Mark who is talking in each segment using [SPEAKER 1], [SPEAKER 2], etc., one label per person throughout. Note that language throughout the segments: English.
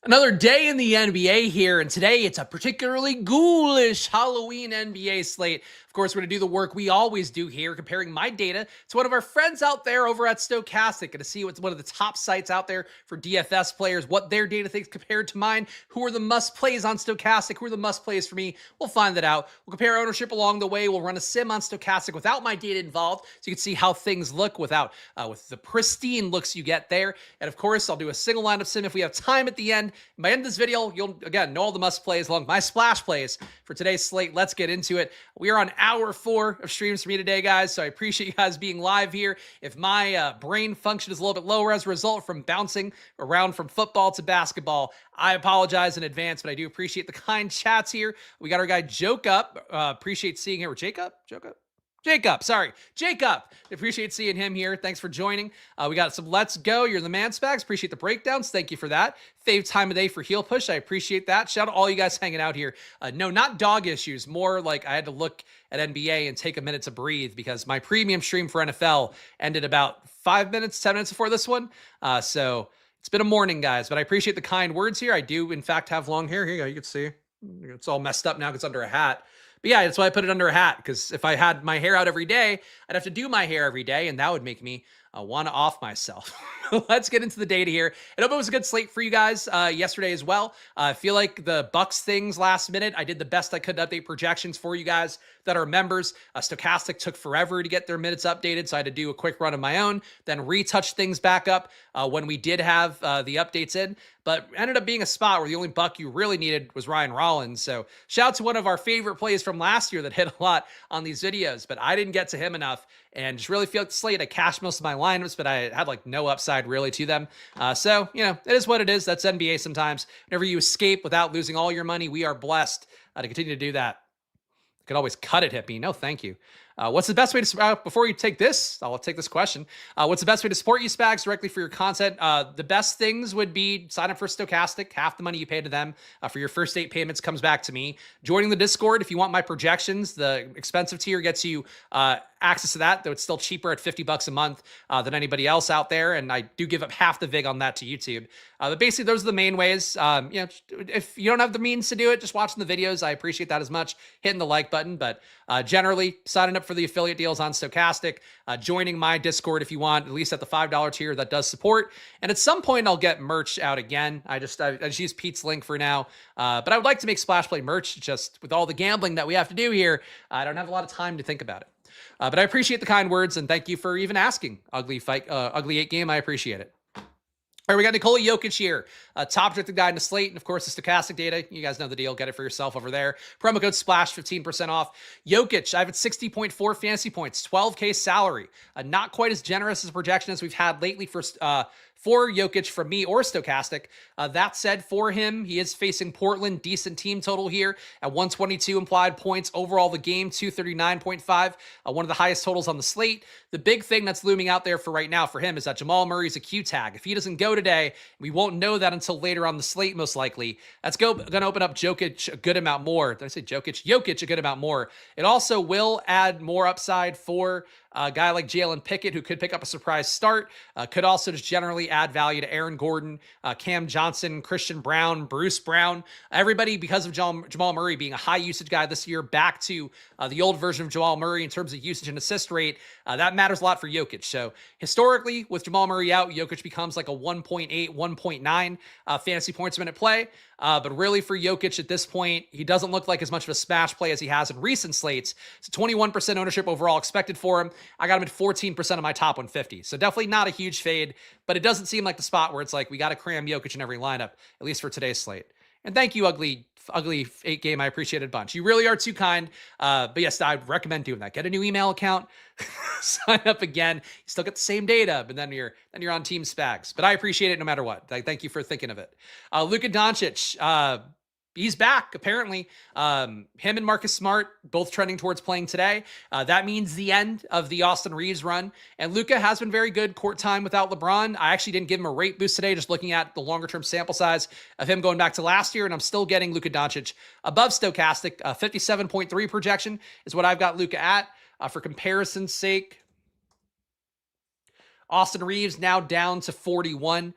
[SPEAKER 1] Another day in the NBA here, and today it's a particularly ghoulish Halloween NBA slate. Of course, we're going to do the work we always do here, comparing my data to one of our friends out there over at Stokastic, and to see what's one of the top sites out there for DFS players, what their data thinks compared to mine, who are the must plays on Stokastic, who are the must plays for me. We'll find that out. We'll compare ownership along the way. We'll run a sim on Stokastic without my data involved, so you can see how things look without with the pristine looks you get there. And of course, I'll do a single lineup sim if we have time at the end. By the end of this video, you'll, again, know all the must plays along with my splash plays for today's slate. Let's get into it. We are on hour 4 of streams for me today, guys, so I appreciate you guys being live here. If my brain function is a little bit lower as a result from bouncing around from football to basketball, I apologize in advance, but I do appreciate the kind chats here. We got our guy Joke Up. Appreciate seeing him. Or Jacob? Jacob. Appreciate seeing him here. Thanks for joining. We got some Let's Go. You're the man, Spags. Appreciate the breakdowns. Thank you for that. Fave time of day for heel push. I appreciate that. Shout out all you guys hanging out here. No, not dog issues. More like I had to look at NBA and take a minute to breathe because my premium stream for NFL ended about 5 minutes, 10 minutes before this one. So it's been a morning, guys, but I appreciate the kind words here. I do, in fact, have long hair. Here you go. You can see it's all messed up now because it's under a hat. But yeah, that's why I put it under a hat, because if I had my hair out every day, I'd have to do my hair every day, and that would make me want to off myself. Let's get into the data here. I hope it was a good slate for you guys yesterday as well. I feel like the Bucks things last minute, I did the best I could to update projections for you guys that are members. Stokastic took forever to get their minutes updated, so I had to do a quick run of my own, then retouch things back up when we did have the updates in. But ended up being a spot where the only buck you really needed was Ryan Rollins. So shout out to one of our favorite plays from last year that hit a lot on these videos, but I didn't get to him enough and just really feel like the slate. I cashed most of my lineups, but I had like no upside really to them. So, you know, it is what it is. That's NBA sometimes. Whenever you escape without losing all your money, we are blessed to continue to do that. I could always cut it, hippie. No, thank you. What's the best way to, before you take this, I'll take this question. What's the best way to support you, Spags, directly for your content? The best things would be sign up for Stokastic. Half the money you pay to them for your first 8 payments comes back to me. Joining the Discord, if you want my projections, the expensive tier gets you access to that, though it's still cheaper at $50 a month than anybody else out there. And I do give up half the VIG on that to YouTube. But basically, those are the main ways. You know, if you don't have the means to do it, just watching the videos, I appreciate that as much. Hitting the like button, but generally signing up for the affiliate deals on Stokastic, joining my Discord if you want, at least at the $5 tier that does support. And at some point, I'll get merch out again. I just use Pete's link for now. But I would like to make Splash Play merch. Just with all the gambling that we have to do here, I don't have a lot of time to think about it. But I appreciate the kind words, and thank you for even asking, Ugly 8 Game. I appreciate it. All right, we got Nikola Jokic here, top projected guy in the slate, and of course the Stokastic data. You guys know the deal. Get it for yourself over there. Promo code SPLASH, 15% off. Jokic, I have at 60.4 fantasy points, 12K salary. Not quite as generous as a projection as we've had lately for Jokic from me or Stokastic. That said, for him, he is facing Portland. Decent team total here at 122 implied points. Overall, the game, 239.5. One of the highest totals on the slate. The big thing that's looming out there for right now for him is that Jamal Murray's a Q tag. If he doesn't go today, we won't know that until later on the slate, most likely. That's going to open up Jokic a good amount more. Did I say Jokic? Jokic a good amount more. It also will add more upside for a guy like Jalen Pickett, who could pick up a surprise start, could also just generally add value to Aaron Gordon, Cam Johnson, Christian Brown, Bruce Brown, everybody, because of Jamal Murray being a high usage guy this year, back to the old version of Jamal Murray in terms of usage and assist rate. That matters a lot for Jokic. So historically, with Jamal Murray out, Jokic becomes like a 1.8, 1.9 fantasy points a minute play. But really for Jokic at this point, he doesn't look like as much of a smash play as he has in recent slates. So 21% ownership overall expected for him. I got him at 14% of my top 150. So definitely not a huge fade, but it doesn't seem like the spot where it's like, we got to cram Jokic in every lineup, at least for today's slate. And thank you, Ugly 8 Game. I appreciate it a bunch. You really are too kind. But yes, I'd recommend doing that. Get a new email account, sign up again. You still get the same data, but then you're on Team Spags. But I appreciate it no matter what. Thank you for thinking of it. Luka Doncic, he's back, apparently. Him and Marcus Smart both trending towards playing today. That means the end of the Austin Reeves run. And Luka has been very good court time without LeBron. I actually didn't give him a rate boost today, just looking at the longer-term sample size of him going back to last year, and I'm still getting Luka Doncic above Stokastic. 57.3 projection is what I've got Luka at. For comparison's sake, Austin Reeves now down to 41.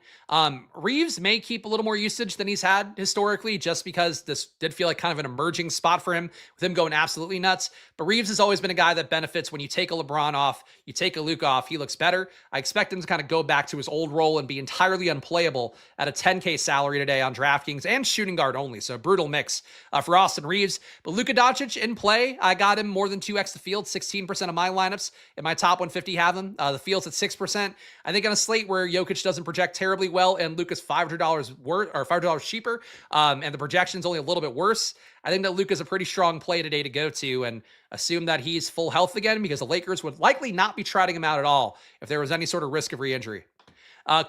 [SPEAKER 1] Reeves may keep a little more usage than he's had historically, just because this did feel like kind of an emerging spot for him, with him going absolutely nuts. But Reeves has always been a guy that benefits when you take a LeBron off, you take a Luke off, he looks better. I expect him to kind of go back to his old role and be entirely unplayable at a 10K salary today on DraftKings and shooting guard only. So a brutal mix for Austin Reeves. But Luka Doncic in play, I got him more than 2x the field, 16% of my lineups. In my top 150 have him. The field's at 6%. I think on a slate where Jokic doesn't project terribly well and Luka's $500 worth or $500 cheaper, and the projection's only a little bit worse, I think that Luka's a pretty strong play today to go to, and assume that he's full health again, because the Lakers would likely not be trotting him out at all if there was any sort of risk of re-injury.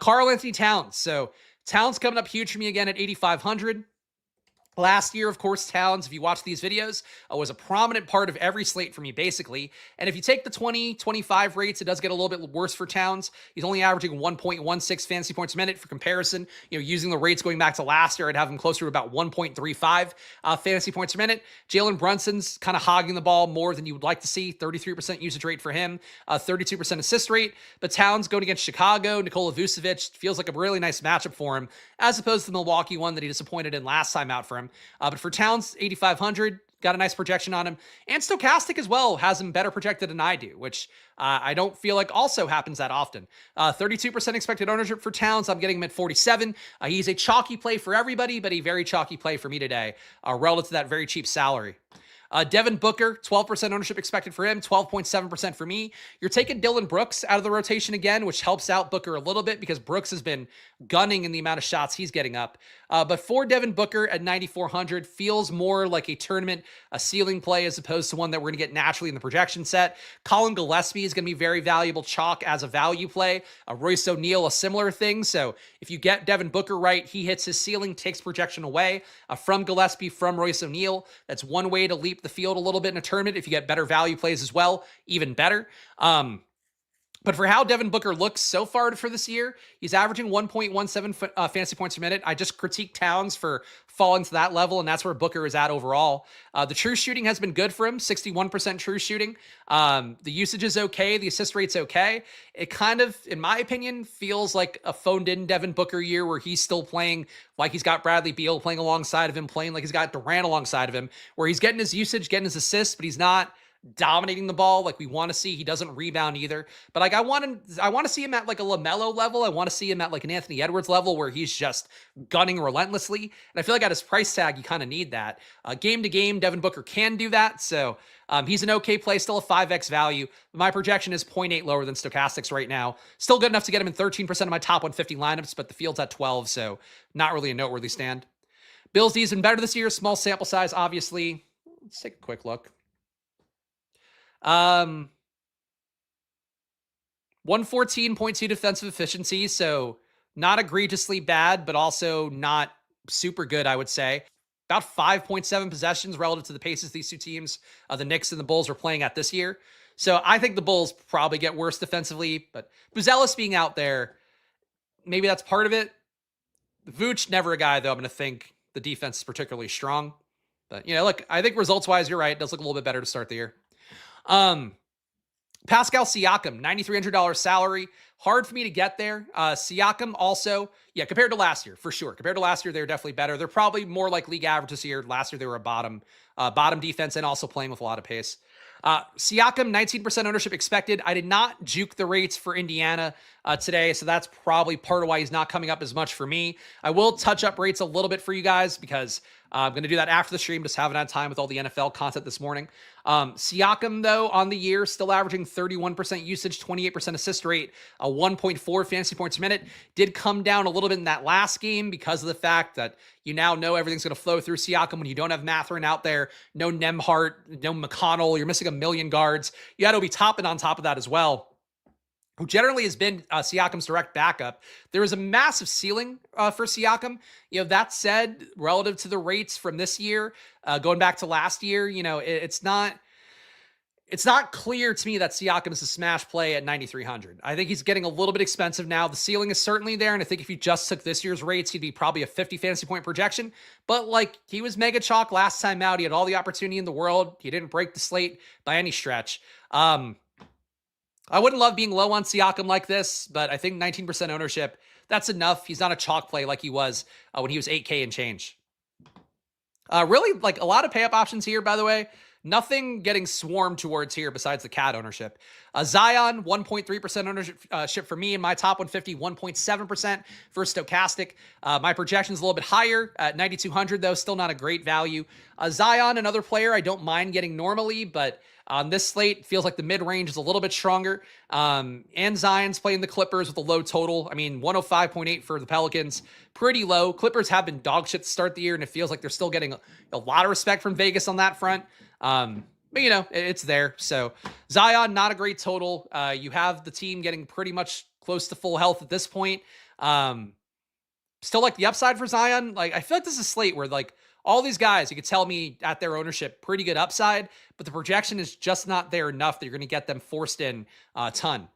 [SPEAKER 1] Karl Anthony Towns. So Towns coming up huge for me again at 8,500. Last year, of course, Towns, if you watch these videos, was a prominent part of every slate for me, basically. And if you take the 20, 25 rates, it does get a little bit worse for Towns. He's only averaging 1.16 fantasy points a minute. For comparison, using the rates going back to last year, I'd have him closer to about 1.35 fantasy points a minute. Jalen Brunson's kind of hogging the ball more than you would like to see. 33% usage rate for him, 32% assist rate. But Towns going against Chicago, Nikola Vucevic, feels like a really nice matchup for him, as opposed to the Milwaukee one that he disappointed in last time out for him. But for Towns, 8,500, got a nice projection on him. And Stokastic as well has him better projected than I do, which I don't feel like also happens that often. 32% expected ownership for Towns. I'm getting him at 47. He's a chalky play for everybody, but a very chalky play for me today, relative to that very cheap salary. Devin Booker, 12% ownership expected for him, 12.7% for me. You're taking Dillon Brooks out of the rotation again, which helps out Booker a little bit because Brooks has been gunning in the amount of shots he's getting up. But for Devin Booker at 9,400, feels more like a tournament, a ceiling play, as opposed to one that we're going to get naturally in the projection set. Colin Gillespie is going to be very valuable chalk as a value play. Royce O'Neal, a similar thing. So if you get Devin Booker right, he hits his ceiling, takes projection away from Gillespie, from Royce O'Neal. That's one way to leap the field a little bit in a tournament. If you get better value plays as well, even better. But for how Devin Booker looks so far for this year, he's averaging 1.17 fantasy points per minute. I just critiqued Towns for falling to that level, and that's where Booker is at overall. The true shooting has been good for him, 61% true shooting. The usage is okay. The assist rate's okay. It kind of, in my opinion, feels like a phoned-in Devin Booker year where he's still playing like he's got Bradley Beal playing alongside of him, playing like he's got Durant alongside of him, where he's getting his usage, getting his assists, but he's not dominating the ball like we want to see. He doesn't rebound either. But like I want to see him at like a LaMelo level. I want to see him at like an Anthony Edwards level where he's just gunning relentlessly. And I feel like at his price tag, you kind of need that. Game to game, Devin Booker can do that. So he's an okay play, still a 5x value. My projection is 0.8 lower than Stokastic's right now. Still good enough to get him in 13% of my top 150 lineups, but the field's at 12, so not really a noteworthy stand. Bills D's been better this year. Small sample size, obviously. Let's take a quick look. 114.2 defensive efficiency, so not egregiously bad, but also not super good, I would say. About 5.7 possessions relative to the paces these two teams, the Knicks and the Bulls, were playing at this year. So I think the Bulls probably get worse defensively, but Buzelis being out there, maybe that's part of it. Vooch, never a guy, though, I'm going to think the defense is particularly strong. But, look, I think results-wise, you're right. It does look a little bit better to start the year. Pascal Siakam, $9,300 salary. Hard for me to get there. Siakam also, compared to last year, for sure. Compared to last year, they're definitely better. They're probably more like league average this year. Last year, they were a bottom defense and also playing with a lot of pace. Siakam, 19% ownership expected. I did not juke the rates for Indiana today, so that's probably part of why he's not coming up as much for me. I will touch up rates a little bit for you guys because I'm going to do that after the stream. Just haven't had time with all the NFL content this morning. Siakam, though, on the year, still averaging 31% usage, 28% assist rate, a 1.4 fantasy points per minute. Did come down a little bit in that last game because of the fact that you now know everything's going to flow through Siakam when you don't have Mathurin out there, no Nembhard, no McConnell. You're missing a million guards. You had to be topping on top of that as well, who generally has been Siakam's direct backup. There is a massive ceiling for Siakam. That said, relative to the rates from this year, going back to last year, it's not clear to me that Siakam is a smash play at 9,300. I think he's getting a little bit expensive now. The ceiling is certainly there, and I think if you just took this year's rates, he'd be probably a 50 fantasy point projection. But he was mega chalk last time out. He had all the opportunity in the world. He didn't break the slate by any stretch. I wouldn't love being low on Siakam like this, but I think 19% ownership, that's enough. He's not a chalk play like he was when he was 8K and change. Really, like a lot of pay up options here, by the way. Nothing getting swarmed towards here besides the cat ownership. Zion, 1.3% ownership for me in my top 150, 1.7% for Stokastic. My projection's a little bit higher at 9,200, though, still not a great value. Zion, another player I don't mind getting normally, but on this slate, feels like the mid-range is a little bit stronger. And Zion's playing the Clippers with a low total. I mean, 105.8 for the Pelicans. Pretty low. Clippers have been dog shit to start the year, and it feels like they're still getting a lot of respect from Vegas on that front. But, you know, it's there. So Zion, not a great total. You have the team getting pretty much close to full health at this point. Still like the upside for Zion. Like, I feel like this is a slate where, like, all these guys, you could tell me at their ownership, pretty good upside, but the projection is just not there enough that you're going to get them forced in a ton.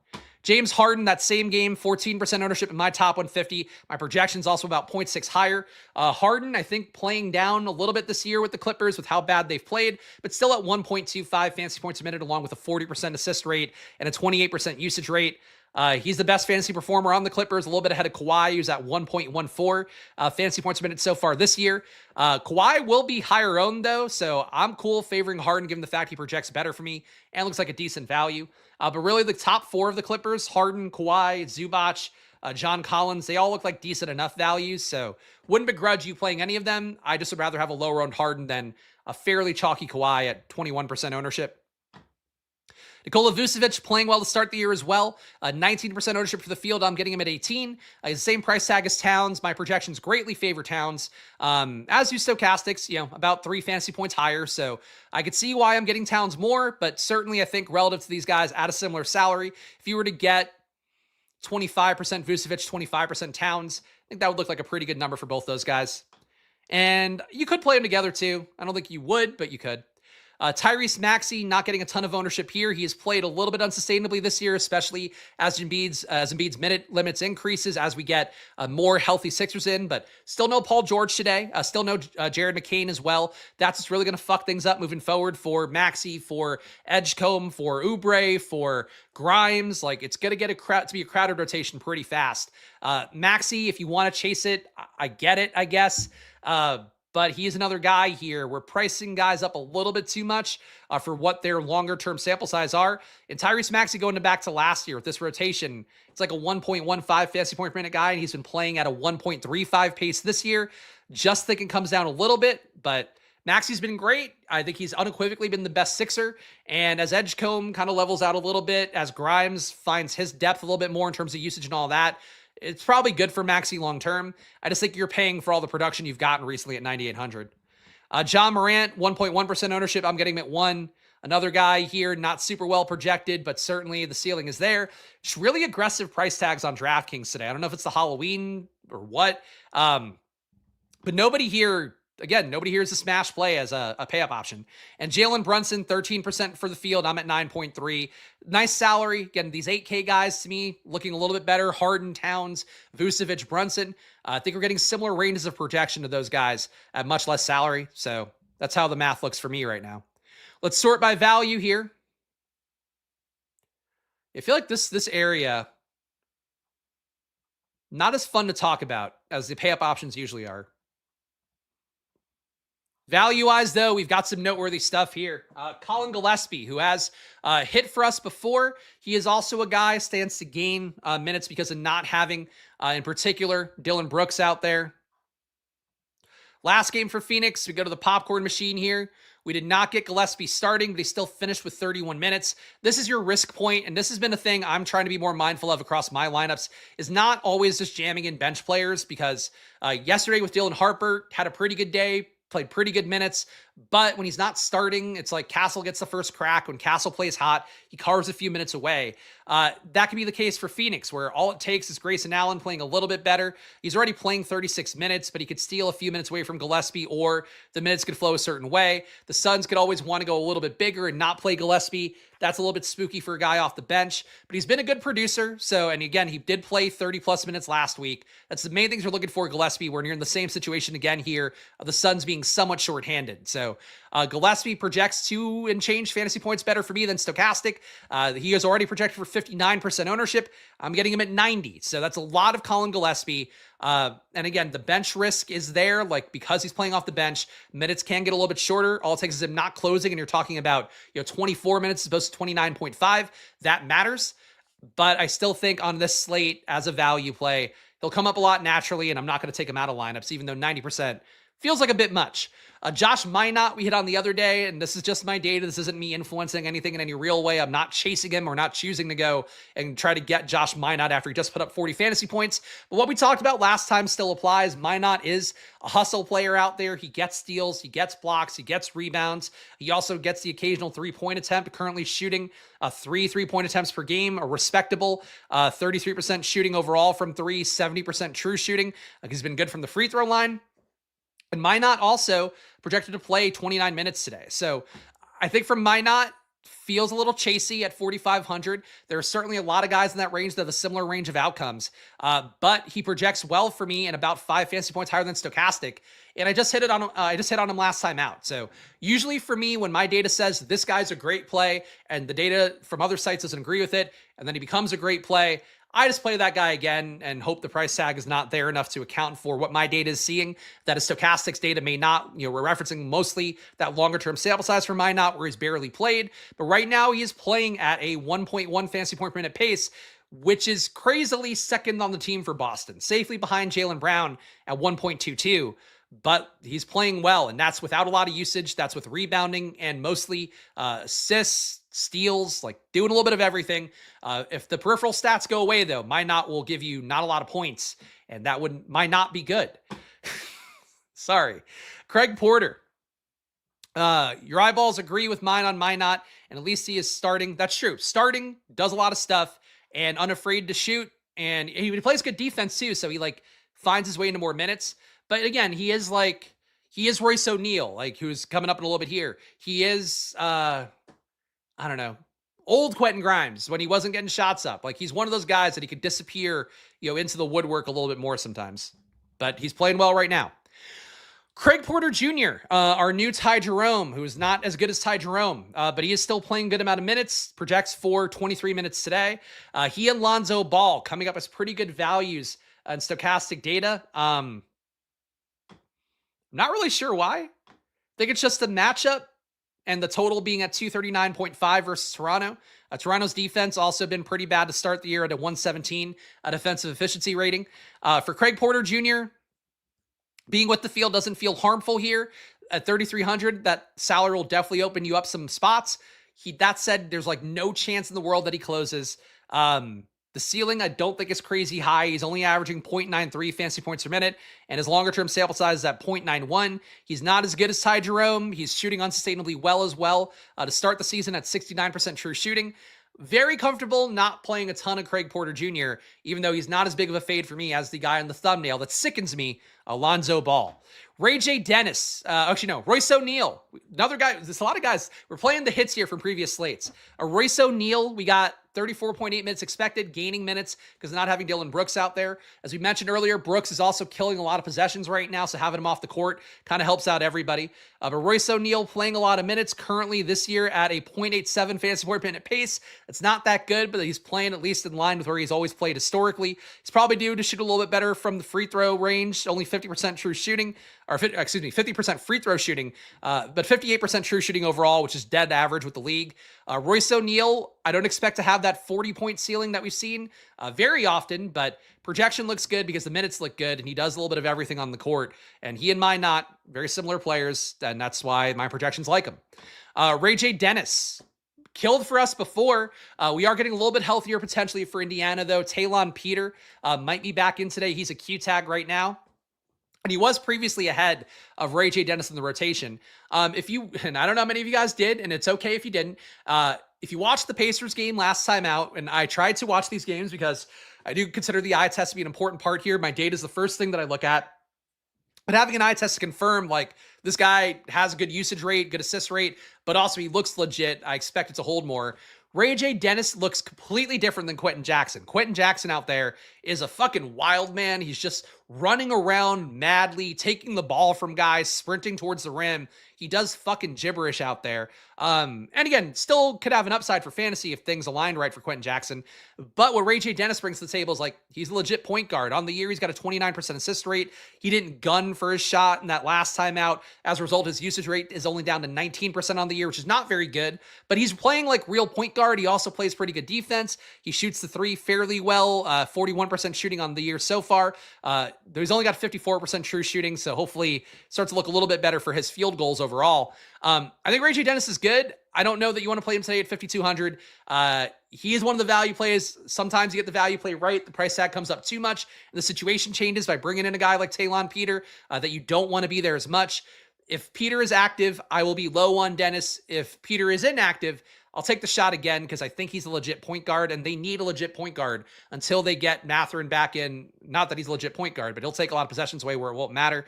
[SPEAKER 1] James Harden, that same game, 14% ownership in my top 150. My projection's also about 0.6 higher. Harden, I think, playing down a little bit this year with the Clippers with how bad they've played, but still at 1.25 fantasy points a minute, along with a 40% assist rate and a 28% usage rate. He's the best fantasy performer on the Clippers, a little bit ahead of Kawhi, who's at 1.14 fantasy points per minute so far this year. Kawhi will be higher owned, though, so I'm cool favoring Harden given the fact he projects better for me and looks like a decent value. But really, the top four of the Clippers, Harden, Kawhi, Zubac, John Collins, they all look like decent enough values, so wouldn't begrudge you playing any of them. I just would rather have a lower owned Harden than a fairly chalky Kawhi at 21% ownership. Nikola Vucevic playing well to start the year as well. 19% ownership for the field. I'm getting him at 18. Same price tag as Towns. My projections greatly favor Towns. As do Stokastics, you know, about 3 fantasy points higher. So I could see why I'm getting Towns more, but certainly I think relative to these guys at a similar salary, if you were to get 25% Vucevic, 25% Towns, I think that would look like a pretty good number for both those guys. And you could play them together too. I don't think you would, but you could. Tyrese Maxey not getting a ton of ownership here. He has played a little bit unsustainably this year, especially as Embiid's minute limits increases as we get more healthy Sixers in, but still no Paul George today. Still no Jared McCain as well. That's what's really going to fuck things up moving forward for Maxey, for Edgecombe, for Oubre, for Grimes. Like, it's going to get to be a crowded rotation pretty fast. Maxey, if you want to chase it, I get it, I guess. But he is another guy here. We're pricing guys up a little bit too much for what their longer-term sample size are. And Tyrese Maxey going back to last year with this rotation, it's like a 1.15 fantasy point per minute guy, and he's been playing at a 1.35 pace this year. Just think it comes down a little bit, but Maxey's been great. I think he's unequivocally been the best Sixer. And as Edgecombe kind of levels out a little bit, as Grimes finds his depth a little bit more in terms of usage and all that, it's probably good for Maxey long-term. I just think you're paying for all the production you've gotten recently at 9,800. John Morant, 1.1% ownership. I'm getting him at 1. Another guy here, not super well projected, but certainly the ceiling is there. Just really aggressive price tags on DraftKings today. I don't know if it's the Halloween or what, but nobody here is a smash play as a pay-up option. And Jalen Brunson, 13% for the field. I'm at 9.3. Nice salary. Again, these 8K guys, to me, looking a little bit better. Harden, Towns, Vucevic, Brunson. I think we're getting similar ranges of projection to those guys at much less salary. So that's how the math looks for me right now. Let's sort by value here. I feel like this area, not as fun to talk about as the pay-up options usually are. Value-wise, though, we've got some noteworthy stuff here. Colin Gillespie, who has hit for us before. He is also a guy stands to gain minutes because of not having, in particular, Dylan Brooks out there. Last game for Phoenix, we go to the popcorn machine here. We did not get Gillespie starting, but he still finished with 31 minutes. This is your risk point, and this has been a thing I'm trying to be more mindful of across my lineups, is not always just jamming in bench players, because yesterday with Dylan Harper, had a pretty good day, played pretty good minutes, but when he's not starting, it's like Castle gets the first crack. When Castle plays hot, he carves a few minutes away. That could be the case for Phoenix, where all it takes is Grayson Allen playing a little bit better. He's already playing 36 minutes, but he could steal a few minutes away from Gillespie, or the minutes could flow a certain way. The Suns could always want to go a little bit bigger and not play Gillespie. That's a little bit spooky for a guy off the bench, but he's been a good producer. So, and again, he did play 30 plus minutes last week. That's the main things we're looking for, Gillespie. We're near in the same situation again here, of the Suns being somewhat shorthanded. So So Gillespie projects 2 and change fantasy points better for me than Stokastic. He is already projected for 59% ownership. I'm getting him at 90. So that's a lot of Colin Gillespie. And again, the bench risk is there, like because he's playing off the bench, minutes can get a little bit shorter. All it takes is him not closing, and you're talking about 24 minutes as opposed to 29.5. That matters. But I still think on this slate as a value play, he'll come up a lot naturally, and I'm not going to take him out of lineups, even though 90% feels like a bit much. Josh Minot, we hit on the other day, and this is just my data. This isn't me influencing anything in any real way. I'm not chasing him or not choosing to go and try to get Josh Minot after he just put up 40 fantasy points. But what we talked about last time still applies. Minot is a hustle player out there. He gets steals, he gets blocks, he gets rebounds. He also gets the occasional 3-point attempt, currently shooting 3 3-point attempts per game, a respectable 33% shooting overall from 3, 70% true shooting. He's been good from the free throw line. And Minot also projected to play 29 minutes today. So I think from Minot, feels a little chasey at 4,500. There are certainly a lot of guys in that range that have a similar range of outcomes. But he projects well for me and about 5 fantasy points higher than Stokastic. And I just hit on him last time out. So usually for me, when my data says this guy's a great play and the data from other sites doesn't agree with it, and then he becomes a great play, I just play that guy again and hope the price tag is not there enough to account for what my data is seeing. That is Stokastic's data may not. We're referencing mostly that longer term sample size for Minot where he's barely played. But right now he is playing at a 1.1 fantasy point per minute pace, which is crazily second on the team for Boston, safely behind Jaylen Brown at 1.22. But he's playing well, and that's without a lot of usage. That's with rebounding and mostly assists, steals, like doing a little bit of everything. If the peripheral stats go away, though, Minot will give you not a lot of points, and that might not be good. Sorry. Craig Porter. Your eyeballs agree with mine on Minot, and at least he is starting. That's true. Starting, does a lot of stuff, and unafraid to shoot, and he plays good defense, too, so he, finds his way into more minutes. But again, he is Royce O'Neal, who's coming up in a little bit here. He is, old Quentin Grimes when he wasn't getting shots up. He's one of those guys that he could disappear, into the woodwork a little bit more sometimes. But he's playing well right now. Craig Porter Jr., our new Ty Jerome, who is not as good as Ty Jerome, but he is still playing a good amount of minutes, projects for 23 minutes today. He and Lonzo Ball coming up as pretty good values in Stokastic data. Not really sure why. I think it's just the matchup and the total being at 239.5 versus Toronto. Toronto's defense also been pretty bad to start the year at a 117 defensive efficiency rating. For Craig Porter Jr., being with the field doesn't feel harmful here. At 3,300, that salary will definitely open you up some spots. That said, there's no chance in the world that he closes. The ceiling, I don't think is crazy high. He's only averaging 0.93 fantasy points per minute, and his longer-term sample size is at 0.91. He's not as good as Ty Jerome. He's shooting unsustainably well as well. To start the season at 69% true shooting. Very comfortable not playing a ton of Craig Porter Jr., even though he's not as big of a fade for me as the guy on the thumbnail that sickens me, Alonzo Ball. Ray J. Dennis. Royce O'Neal. Another guy. There's a lot of guys. We're playing the hits here from previous slates. Royce O'Neal, we got 34.8 minutes expected, gaining minutes because not having Dylan Brooks out there. As we mentioned earlier, Brooks is also killing a lot of possessions right now, so having him off the court kind of helps out everybody. But Royce O'Neal playing a lot of minutes currently this year at a 0.87 fantasy point per minute pace. It's not that good, but he's playing at least in line with where he's always played historically. He's probably due to shoot a little bit better from the free throw range, only 50% true shooting, 50% free throw shooting, but 58% true shooting overall, which is dead average with the league. Royce O'Neal, I don't expect to have that 40-point ceiling that we've seen very often, but projection looks good because the minutes look good, and he does a little bit of everything on the court, and he and Minot, very similar players, and that's why my projections like him. Ray J. Dennis, killed for us before. We are getting a little bit healthier potentially for Indiana, though. Talon Peter might be back in today. He's a Q tag right now. And he was previously ahead of Ray J. Dennis in the rotation. And I don't know how many of you guys did, and it's okay if you didn't. If you watched the Pacers game last time out, and I tried to watch these games because I do consider the eye test to be an important part here. My data is the first thing that I look at. But having an eye test to confirm, this guy has a good usage rate, good assist rate, but also he looks legit. I expect it to hold more. Ray J. Dennis looks completely different than Quentin Jackson. Quentin Jackson out there is a fucking wild man. He's just running around madly, taking the ball from guys, sprinting towards the rim. He does fucking gibberish out there. And again, still could have an upside for fantasy if things aligned right for Quentin Jackson. But what Ray J. Dennis brings to the table is like, he's a legit point guard. On the year, he's got a 29% assist rate. He didn't gun for his shot in that last time out. As a result, his usage rate is only down to 19% on the year, which is not very good. But he's playing like real point guard. He also plays pretty good defense. He shoots the three fairly well, 41% shooting on the year so far. He's only got 54% true shooting, so hopefully starts to look a little bit better for his field goals overall. I think Ray J. Dennis is good. I don't know that you want to play him today at 5,200. He is one of the value plays. Sometimes you get the value play right. The price tag comes up too much, and the situation changes by bringing in a guy like Talon Peter that you don't want to be there as much. If Peter is active, I will be low on Dennis. If Peter is inactive, I'll take the shot again because I think he's a legit point guard, and they need a legit point guard until they get Mathurin back in. Not that he's a legit point guard, but he'll take a lot of possessions away where it won't matter.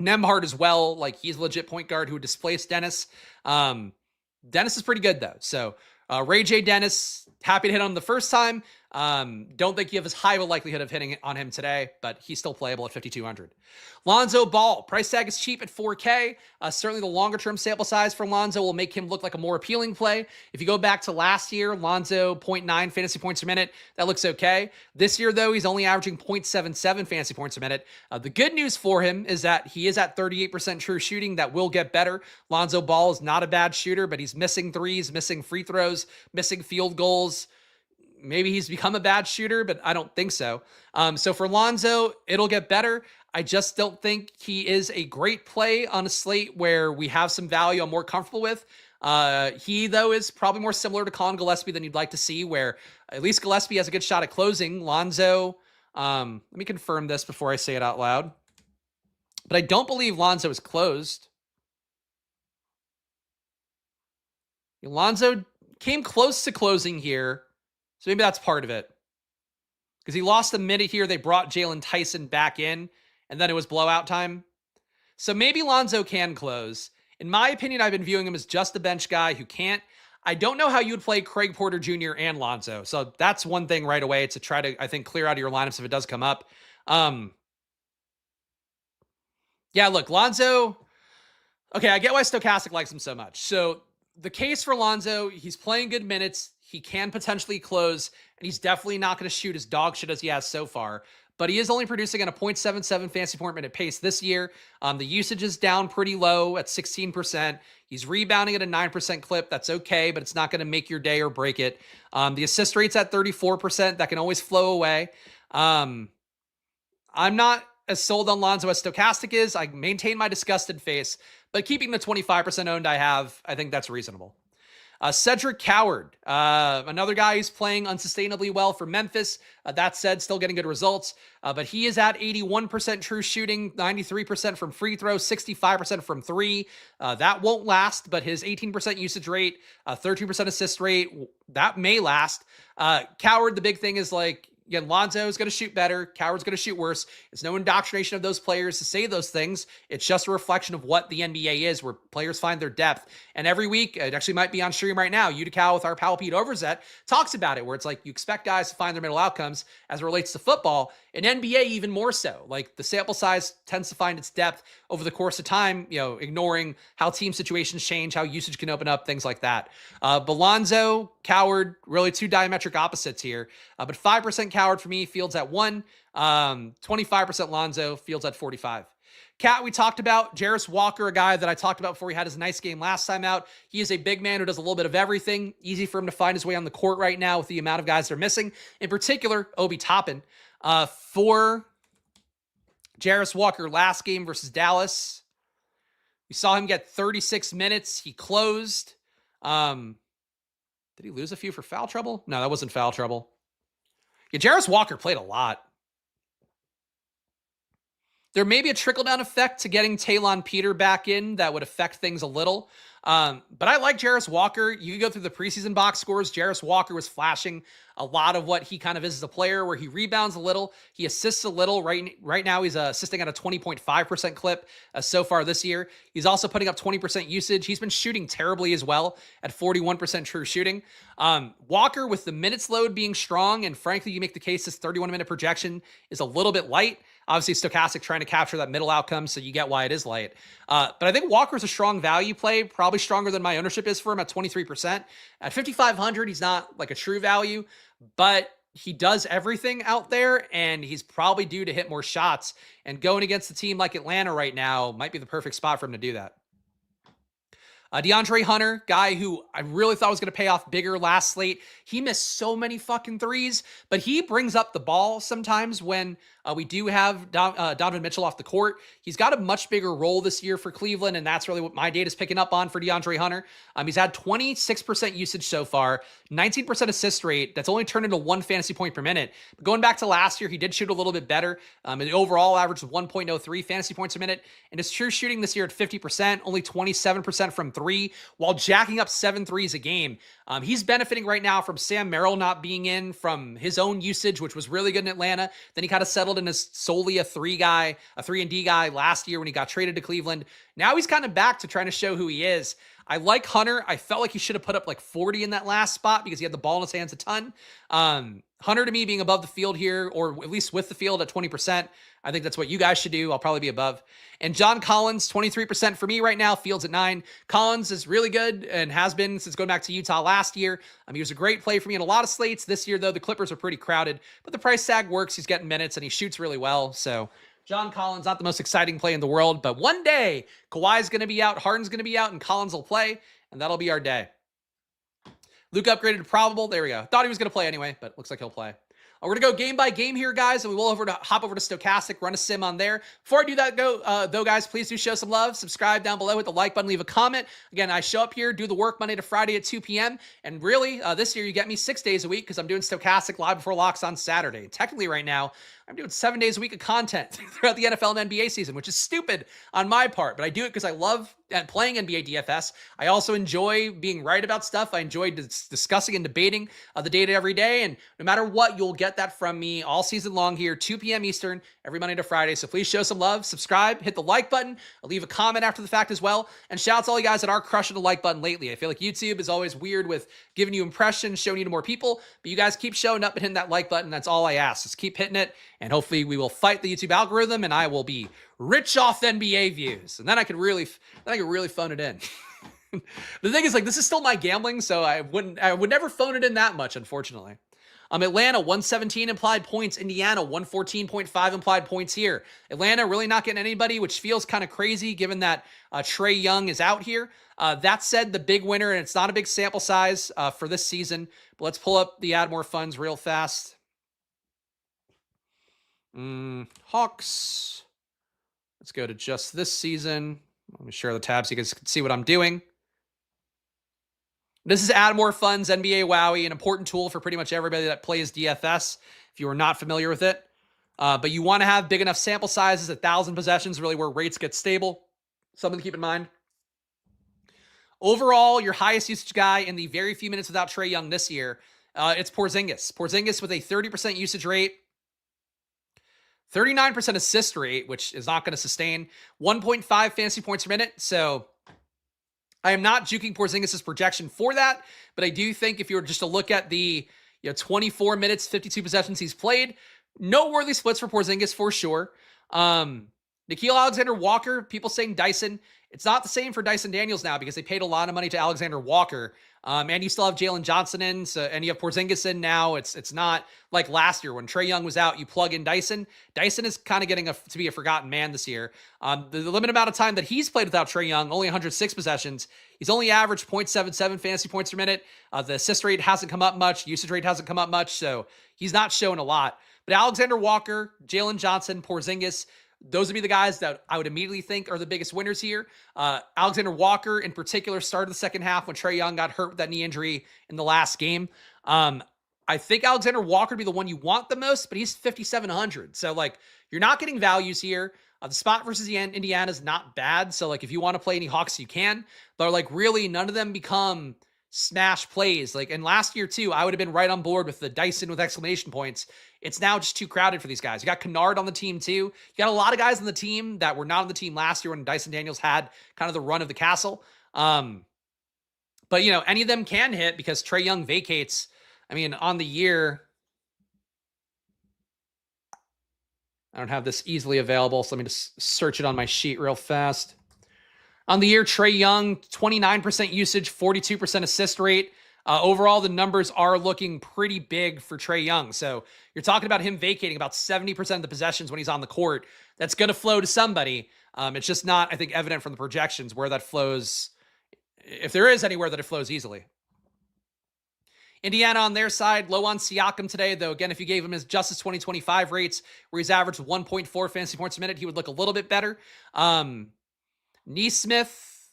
[SPEAKER 1] Nembhard as well, like he's a legit point guard who would displace Dennis. Dennis is pretty good though. So Ray J. Dennis, happy to hit on him the first time. Don't think you have as high of a likelihood of hitting on him today, but he's still playable at 5,200. Lonzo Ball, price tag is cheap at 4K. Certainly the longer term sample size for Lonzo will make him look like a more appealing play. If you go back to last year, Lonzo 0.9 fantasy points per minute, that looks okay. This year though, he's only averaging 0.77 fantasy points a minute. The good news for him is that he is at 38% true shooting. That will get better. Lonzo Ball is not a bad shooter, but he's missing threes, missing free throws, missing field goals. Maybe he's become a bad shooter, but I don't think so. So for Lonzo, it'll get better. I just don't think he is a great play on a slate where we have some value I'm more comfortable with. He, though, is probably more similar to Colin Gillespie than you'd like to see, where at least Gillespie has a good shot at closing. Lonzo, let me confirm this before I say it out loud. But I don't believe Lonzo is closed. Lonzo came close to closing here. So maybe that's part of it. Because he lost a minute here. They brought Jalen Tyson back in, and then it was blowout time. So maybe Lonzo can close. In my opinion, I've been viewing him as just a bench guy who can't. I don't know how you would play Craig Porter Jr. and Lonzo. So that's one thing right away to try to, I think, clear out of your lineups if it does come up. Yeah, look, Lonzo. Okay, I get why Stokastic likes him so much. So the case for Lonzo, he's playing good minutes. He can potentially close, and he's definitely not going to shoot as dog shit as he has so far. But he is only producing at a 0.77 fantasy point minute pace this year. The usage is down pretty low at 16%. He's rebounding at a 9% clip. That's okay, but it's not going to make your day or break it. The assist rate's at 34%. That can always flow away. I'm not as sold on Lonzo as Stokastic is. I maintain my disgusted face, but keeping the 25% owned I think that's reasonable. Cedric Coward, another guy who's playing unsustainably well for Memphis. That said, still getting good results. But he is at 81% true shooting, 93% from free throw, 65% from three. That won't last, but his 18% usage rate, 13% assist rate, that may last. Coward, the big thing is like, again, Lonzo is going to shoot better. Coward's going to shoot worse. It's no indoctrination of those players to say those things. It's just a reflection of what the NBA is, where players find their depth. And every week, it actually might be on stream right now, Utica with our pal Pete Overzet talks about it, where it's like you expect guys to find their middle outcomes as it relates to football. In NBA, even more so. Like the sample size tends to find its depth over the course of time, ignoring how team situations change, how usage can open up, things like that. But Lonzo, Coward, really two diametric opposites here. But 5% Coward for me, Fields at 1. 25% Lonzo, Fields at 45. Cat, we talked about. Jarris Walker, a guy that I talked about before he had his nice game last time out. He is a big man who does a little bit of everything. Easy for him to find his way on the court right now with the amount of guys they're missing. In particular, Obi Toppin. For Jarris Walker last game versus Dallas, we saw him get 36 minutes. He closed. Did he lose a few for foul trouble? No, that wasn't foul trouble. Yeah, Jarris Walker played a lot. There may be a trickle-down effect to getting Talon Peter back in that would affect things a little. But I like Jarris Walker. You can go through the preseason box scores. Jarris Walker was flashing a lot of what he kind of is as a player, where he rebounds a little, he assists a little. Right now, he's assisting at a 20.5% clip so far this year. He's also putting up 20% usage. He's been shooting terribly as well at 41% true shooting. Walker, with the minutes load being strong, and frankly, you make the case this 31-minute projection is a little bit light. Obviously, Stokastic trying to capture that middle outcome, so you get why it is light. But I think Walker's a strong value play, probably stronger than my ownership is for him at 23%. At 5,500, he's not like a true value, but he does everything out there, and he's probably due to hit more shots. And going against a team like Atlanta right now might be the perfect spot for him to do that. DeAndre Hunter, guy who I really thought was going to pay off bigger last slate. He missed so many fucking threes, but he brings up the ball sometimes when we do have Donovan Mitchell off the court. He's got a much bigger role this year for Cleveland, and that's really what my data is picking up on for DeAndre Hunter. He's had 26% usage so far, 19% assist rate. That's only turned into 1 fantasy point per minute. But going back to last year, he did shoot a little bit better. The overall average was 1.03 fantasy points a minute, and his true shooting this year at 50%, only 27% from three, while jacking up 7 threes a game. He's benefiting right now from Sam Merrill not being in, from his own usage, which was really good in Atlanta. Then he kind of settled in as solely a 3 and D guy last year when he got traded to Cleveland. Now he's kind of back to trying to show who he is. I like Hunter. I felt like he should have put up like 40 in that last spot because he had the ball in his hands a ton. Hunter, to me, being above the field here, or at least with the field at 20%, I think that's what you guys should do. I'll probably be above. And John Collins, 23% for me right now. Fields at 9. Collins is really good and has been since going back to Utah last year. He was a great play for me in a lot of slates. This year, though, the Clippers are pretty crowded, but the price tag works. He's getting minutes and he shoots really well. So John Collins, not the most exciting play in the world, but one day Kawhi's going to be out, Harden's going to be out, and Collins will play, and that'll be our day. Luke upgraded to probable. There we go. Thought he was going to play anyway, but looks like he'll play. We're going to go game by game here, guys, and we will hop over to Stokastic, run a sim on there. Before I do that, though, guys, please do show some love. Subscribe down below, hit the like button, leave a comment. Again, I show up here, do the work Monday to Friday at 2 p.m., and really, this year you get me 6 days a week because I'm doing Stokastic live before locks on Saturday. Technically, right now, I'm doing 7 days a week of content throughout the NFL and NBA season, which is stupid on my part, but I do it because I love playing NBA DFS. I also enjoy being right about stuff. I enjoy discussing and debating the data every day, and no matter what, you'll get that from me all season long here, 2 p.m. Eastern, every Monday to Friday. So please show some love, subscribe, hit the like button, leave a comment after the fact as well, and shout out to all you guys that are crushing the like button lately. I feel like YouTube is always weird with giving you impressions, showing you to more people, but you guys keep showing up and hitting that like button. That's all I ask. Just keep hitting it, and hopefully we will fight the YouTube algorithm, and I will be rich off NBA views, and then I could really phone it in. The thing is, like, this is still my gambling, so I would never phone it in that much, unfortunately. Atlanta, 117 implied points. Indiana, 114.5 implied points here. Atlanta really not getting anybody, which feels kind of crazy given that Trae Young is out here. That said, the big winner, and it's not a big sample size for this season, but let's pull up the add more funds real fast. Hawks. Let's go to just this season. Let me share the tab so you guys can see what I'm doing. This is Add More Funds, NBA Wowie, an important tool for pretty much everybody that plays DFS, if you are not familiar with it. But you want to have big enough sample sizes, 1,000 possessions, really where rates get stable. Something to keep in mind. Overall, your highest usage guy in the very few minutes without Trae Young this year, it's Porzingis. Porzingis with a 30% usage rate, 39% assist rate, which is not going to sustain, 1.5 fantasy points per minute. So I am not juking Porzingis' projection for that, but I do think if you were just to look at the 24 minutes, 52 possessions he's played, noteworthy splits for Porzingis for sure. Nickeil Alexander-Walker, people saying Dyson. It's not the same for Dyson Daniels now because they paid a lot of money to Alexander Walker. And you still have Jalen Johnson in, and you have Porzingis in now. It's not like last year when Trae Young was out, you plug in Dyson. Dyson is kind of getting to be a forgotten man this year. The limited amount of time that he's played without Trae Young, only 106 possessions. He's only averaged 0.77 fantasy points per minute. The assist rate hasn't come up much. Usage rate hasn't come up much, so he's not showing a lot. But Alexander Walker, Jalen Johnson, Porzingis, those would be the guys that I would immediately think are the biggest winners here. Alexander Walker, in particular, started the second half when Trae Young got hurt with that knee injury in the last game. I think Alexander Walker would be the one you want the most, but he's 5,700. So, like, you're not getting values here. The spot versus Indiana is not bad. So, like, if you want to play any Hawks, you can. But, like, really, none of them become smash plays. Like, and last year too, I would have been right on board with the Dyson with exclamation points. It's now just too crowded for these guys. You got Kennard on the team too. You got a lot of guys on the team that were not on the team last year when Dyson Daniels had kind of the run of the castle. But, you know, any of them can hit because Trae Young vacates. I mean, on the year, I don't have this easily available, so let me just search it on my sheet real fast. On the year, Trae Young, 29% usage, 42% assist rate. Overall, the numbers are looking pretty big for Trae Young. So you're talking about him vacating about 70% of the possessions when he's on the court. That's going to flow to somebody. It's just not, I think, evident from the projections where that flows, if there is anywhere that it flows easily. Indiana on their side, low on Siakam today, though. Again, if you gave him his Justice 2025 rates, where he's averaged 1.4 fantasy points a minute, he would look a little bit better. Nesmith,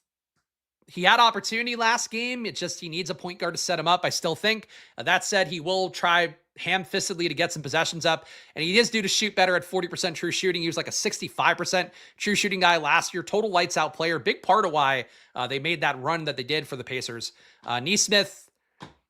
[SPEAKER 1] he had opportunity last game. It's just he needs a point guard to set him up, I still think. That said, he will try ham-fistedly to get some possessions up, and he is due to shoot better at 40% true shooting. He was like a 65% true shooting guy last year. Total lights-out player. Big part of why they made that run that they did for the Pacers. Nesmith,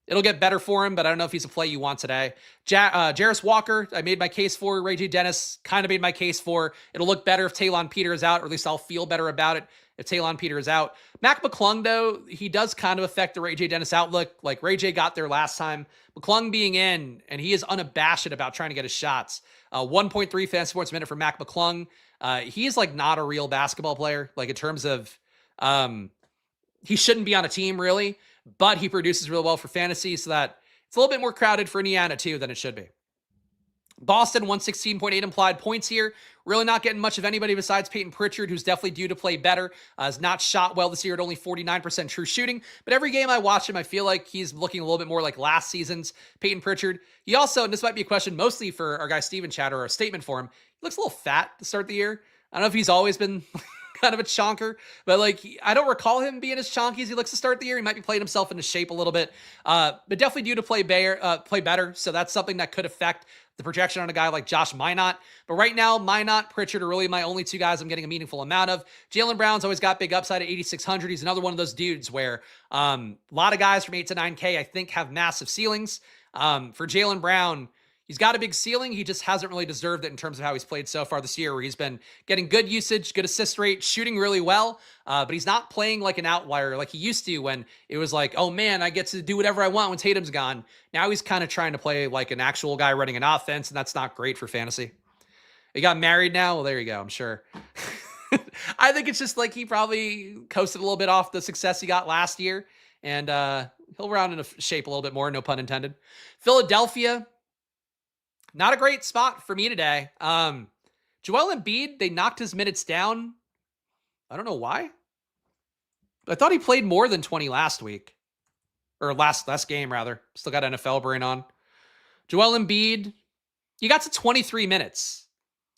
[SPEAKER 1] it'll get better for him, but I don't know if he's a play you want today. Jarris Walker, I made my case for. Ray J. Dennis, kind of made my case for. It'll look better if Talon Peter is out, or at least I'll feel better about it if Talon Peter is out. Mac McClung, though, he does kind of affect the Ray J. Dennis outlook. Like, Ray J got there last time. McClung being in, and he is unabashed about trying to get his shots. 1.3 fantasy points a minute for Mac McClung. He is, like, not a real basketball player, like, in terms of he shouldn't be on a team, really. But he produces real well for fantasy, so that it's a little bit more crowded for Indiana, too, than it should be. Boston, 116.8 implied points here. Really not getting much of anybody besides Peyton Pritchard, who's definitely due to play better. Has not shot well this year at only 49% true shooting. But every game I watch him, I feel like he's looking a little bit more like last season's Peyton Pritchard. He also, and this might be a question mostly for our guy Steven Chatter, or a statement for him, he looks a little fat to start the year. I don't know if he's always been kind of a chonker, but like, I don't recall him being as chonky as he looks to start the year. He might be playing himself into shape a little bit, but definitely due to play better. So that's something that could affect the projection on a guy like Josh Minot. But right now, Minot, Pritchard are really my only two guys I'm getting a meaningful amount of. Jaylen Brown's always got big upside at 8,600. He's another one of those dudes where a lot of guys from 8 to 9K, I think, have massive ceilings. For Jaylen Brown, he's got a big ceiling. He just hasn't really deserved it in terms of how he's played so far this year, where he's been getting good usage, good assist rate, shooting really well, but he's not playing like an outlier like he used to when it was like, oh man, I get to do whatever I want when Tatum's gone. Now he's kind of trying to play like an actual guy running an offense, and that's not great for fantasy. He got married now? Well, there you go, I'm sure. I think it's just like he probably coasted a little bit off the success he got last year, and he'll round into shape a little bit more, no pun intended. Philadelphia, not a great spot for me today. Joel Embiid, they knocked his minutes down. I don't know why. I thought he played more than 20 last week. Or last game, rather. Still got NFL brain on. Joel Embiid, he got to 23 minutes.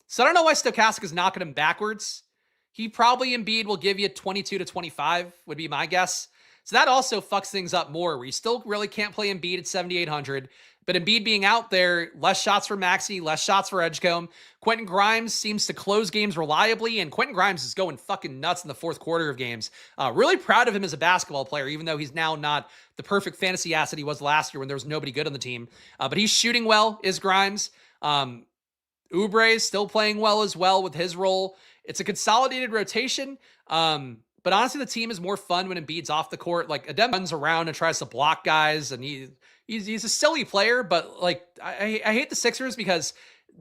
[SPEAKER 1] So I don't know why Stokastic is knocking him backwards. He probably, Embiid, will give you 22 to 25, would be my guess. So that also fucks things up more, where you still really can't play Embiid at 7,800. But Embiid being out there, less shots for Maxey, less shots for Edgecombe. Quentin Grimes seems to close games reliably, and Quentin Grimes is going fucking nuts in the fourth quarter of games. Really proud of him as a basketball player, even though he's now not the perfect fantasy asset he was last year when there was nobody good on the team. But he's shooting well, is Grimes. Oubre is still playing well as well with his role. It's a consolidated rotation. But honestly, the team is more fun when Embiid's off the court. Like, Adem runs around and tries to block guys, and he's a silly player, but like, I hate the Sixers because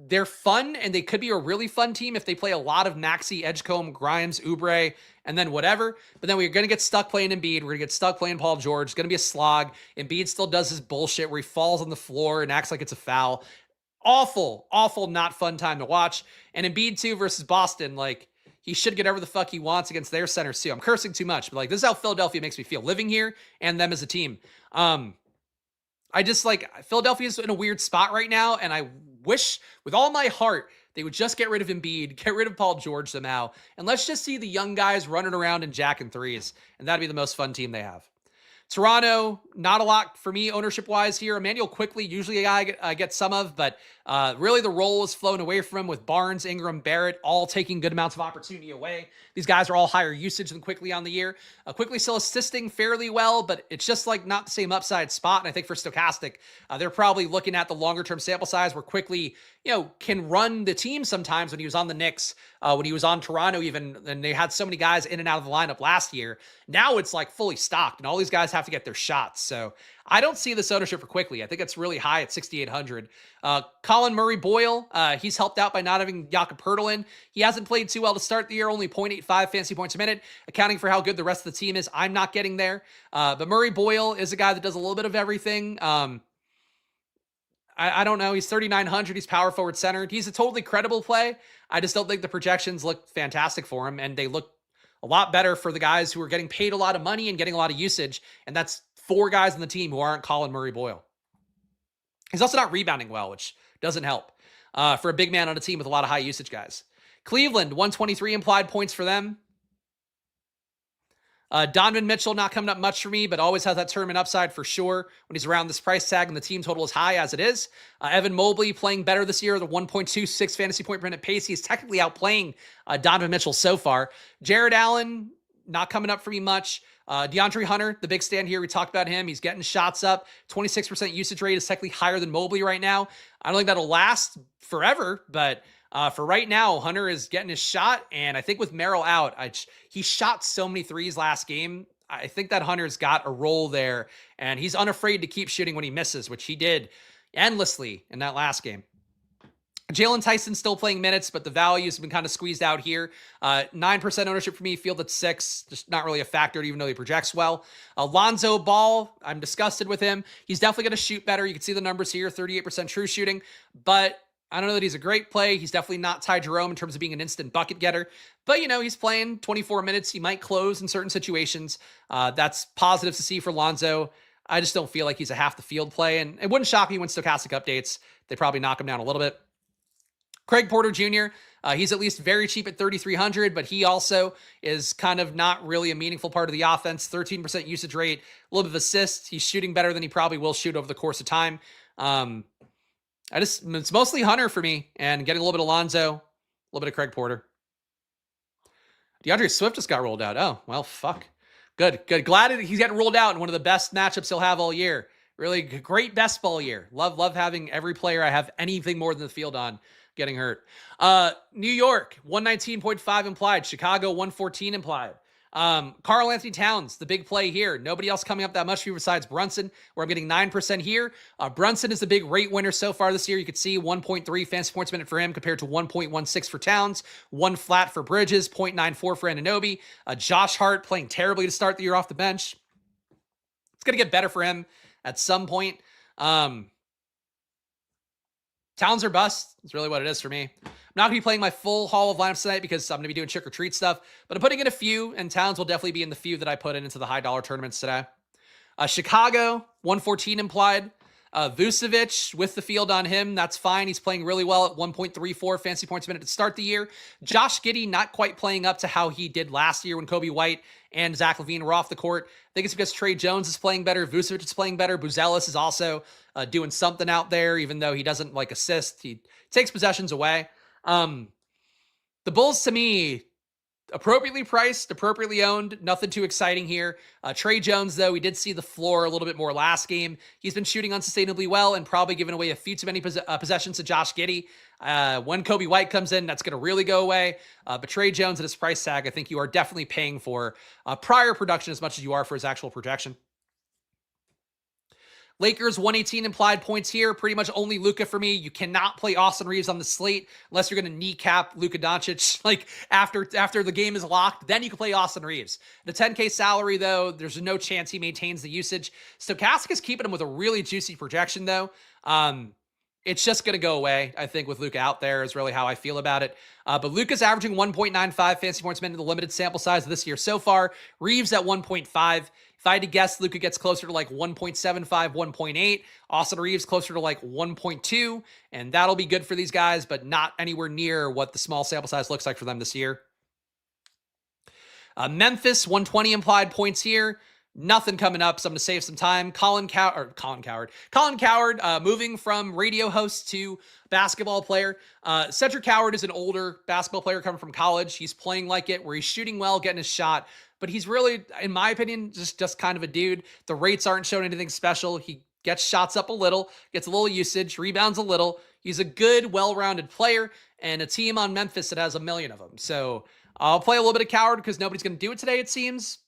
[SPEAKER 1] they're fun, and they could be a really fun team if they play a lot of Maxey, Edgecombe, Grimes, Oubre, and then whatever. But then we're going to get stuck playing Embiid. We're going to get stuck playing Paul George. It's going to be a slog. Embiid still does his bullshit where he falls on the floor and acts like it's a foul. Awful, not fun time to watch. And Embiid too versus Boston, like, he should get whatever the fuck he wants against their centers too. I'm cursing too much, but like, this is how Philadelphia makes me feel living here and them as a team. I just like, Philadelphia's in a weird spot right now, and I wish with all my heart they would just get rid of Embiid, get rid of Paul George somehow, and let's just see the young guys running around and jacking threes, and that'd be the most fun team they have. Toronto, not a lot for me ownership-wise here. Emmanuel Quickly, usually a guy I get some of, but really the role is flowing away from him with Barnes, Ingram, Barrett, all taking good amounts of opportunity away. These guys are all higher usage than Quickly on the year. Quickly still assisting fairly well, but it's just like not the same upside spot. And I think for Stokastic, they're probably looking at the longer-term sample size where Quickly, can run the team sometimes when he was on the Knicks, when he was on Toronto even, and they had so many guys in and out of the lineup last year. Now it's like fully stocked, and all these guys have to get their shots. So I don't see this ownership for Quickly. I think it's really high at 6,800. Colin Murray-Boyle, he's helped out by not having Jakob Poeltl in. He hasn't played too well to start the year, only 0.85 fantasy points a minute, accounting for how good the rest of the team is. I'm not getting there. But Murray-Boyle is a guy that does a little bit of everything. I don't know. He's 3,900. He's power forward centered. He's a totally credible play. I just don't think the projections look fantastic for him, and they look a lot better for the guys who are getting paid a lot of money and getting a lot of usage, and that's 4 guys on the team who aren't Colin Murray-Boyle. He's also not rebounding well, which doesn't help for a big man on a team with a lot of high usage guys. Cleveland, 123 implied points for them. Donovan Mitchell not coming up much for me, but always has that tournament upside for sure when he's around this price tag and the team total is high as it is. Evan Mobley playing better this year, the 1.26 fantasy point per minute pace. He's technically outplaying Donovan Mitchell so far. Jared Allen, not coming up for me much. DeAndre Hunter, the big stand here. We talked about him. He's getting shots up. 26% usage rate is technically higher than Mobley right now. I don't think that'll last forever, but for right now, Hunter is getting his shot, and I think with Merrill out, he shot so many threes last game. I think that Hunter's got a role there, and he's unafraid to keep shooting when he misses, which he did endlessly in that last game. Jalen Tyson still playing minutes, but the value's been kind of squeezed out here. 9% ownership for me, field at 6, just not really a factor, even though he projects well. Lonzo Ball, I'm disgusted with him. He's definitely going to shoot better. You can see the numbers here, 38% true shooting, but I don't know that he's a great play. He's definitely not Ty Jerome in terms of being an instant bucket getter. But, he's playing 24 minutes. He might close in certain situations. That's positive to see for Lonzo. I just don't feel like he's a half the field play. And it wouldn't shock me when Stokastic updates. They probably knock him down a little bit. Craig Porter Jr., he's at least very cheap at 3,300, but he also is kind of not really a meaningful part of the offense. 13% usage rate, a little bit of assists. He's shooting better than he probably will shoot over the course of time. It's mostly Hunter for me, and getting a little bit of Lonzo, a little bit of Craig Porter. DeAndre Swift just got rolled out. Oh, well, fuck. Good. Glad he's getting rolled out in one of the best matchups he'll have all year. Really great best ball year. Love having every player I have anything more than the field on getting hurt. New York, 119.5 implied. Chicago, 114 implied. Karl Anthony Towns, the big play here. Nobody else coming up that much for you besides Brunson, where I'm getting 9% here. Brunson is the big rate winner so far this year. You can see 1.3 fantasy points a minute for him compared to 1.16 for Towns, 1 flat for Bridges, 0.94 for Anunoby. Josh Hart playing terribly to start the year off the bench. It's going to get better for him at some point. Towns or bust is really what it is for me. I'm not going to be playing my full haul of lineups tonight because I'm going to be doing trick or treat stuff, but I'm putting in a few, and Towns will definitely be in the few that I put into the high dollar tournaments today. Chicago, 114 implied. Vucevic with the field on him. That's fine. He's playing really well at 1.34 fantasy points a minute to start the year. Josh Giddey not quite playing up to how he did last year when Kobe White and Zach LaVine were off the court. I think it's because Trey Jones is playing better. Vucevic is playing better. Buzelis is also doing something out there, even though he doesn't assist. He takes possessions away. The Bulls, to me, appropriately priced, appropriately owned, nothing too exciting here. Trey Jones, though, we did see the floor a little bit more last game. He's been shooting unsustainably well and probably giving away a few too many possessions to Josh Giddey. When Kobe White comes in, that's going to really go away. But Trey Jones at his price tag, I think you are definitely paying for prior production as much as you are for his actual projection. Lakers, 118 implied points here. Pretty much only Luka for me. You cannot play Austin Reeves on the slate unless you're going to kneecap Luka Doncic after the game is locked. Then you can play Austin Reeves. The 10K salary, though, there's no chance he maintains the usage. Stokastic is keeping him with a really juicy projection, though. It's just going to go away, I think, with Luka out there is really how I feel about it. But Luka's averaging 1.95 fantasy points a minute in the limited sample size of this year so far. Reeves at 1.5. If I had to guess, Luka gets closer to 1.75, 1.8. Austin Reeves closer to 1.2. And that'll be good for these guys, but not anywhere near what the small sample size looks like for them this year. Memphis, 120 implied points here. Nothing coming up, so I'm going to save some time. Colin Coward, moving from radio host to basketball player. Cedric Coward is an older basketball player coming from college. He's playing like it, where he's shooting well, getting his shot, but he's really, in my opinion, just kind of a dude. The rates aren't showing anything special. He gets shots up a little, gets a little usage, rebounds a little. He's a good, well-rounded player, and a team on Memphis that has a million of them. So I'll play a little bit of Coward because nobody's going to do it today, it seems.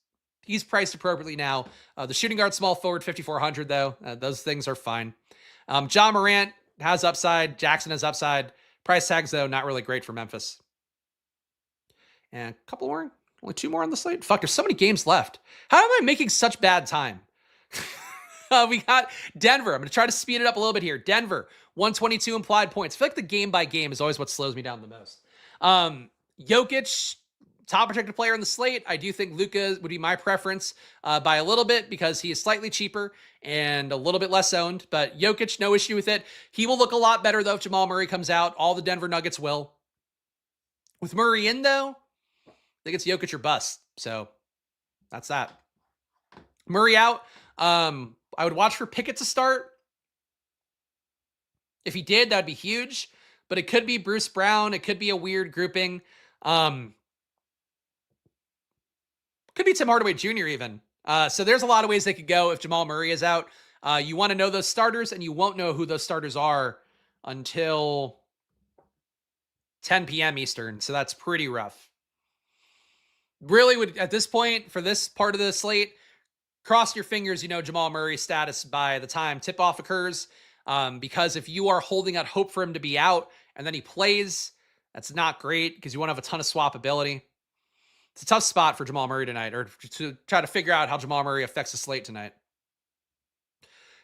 [SPEAKER 1] He's priced appropriately now. The shooting guard, small forward, 5,400 though. Those things are fine. John Morant has upside. Jackson has upside. Price tags though, not really great for Memphis. And a couple more, only 2 more on the slate. Fuck, there's so many games left. How am I making such bad time? We got Denver. I'm going to try to speed it up a little bit here. Denver, 122 implied points. I feel like the game by game is always what slows me down the most. Jokic, top protected player in the slate. I do think Luka would be my preference by a little bit because he is slightly cheaper and a little bit less owned. But Jokic, no issue with it. He will look a lot better, though, if Jamal Murray comes out. All the Denver Nuggets will. With Murray in, though, I think it's Jokic or bust. So that's that. Murray out. I would watch for Pickett to start. If he did, that would be huge. But it could be Bruce Brown. It could be a weird grouping. Could be Tim Hardaway Jr. even. So there's a lot of ways they could go if Jamal Murray is out. You want to know those starters, and you won't know who those starters are until 10 p.m. Eastern. So that's pretty rough. Really would, at this point, for this part of the slate, cross your fingers, you know Jamal Murray's status by the time tip-off occurs. Because if you are holding out hope for him to be out and then he plays, that's not great because you won't have a ton of swapability. It's a tough spot for Jamal Murray tonight, or to try to figure out how Jamal Murray affects the slate tonight.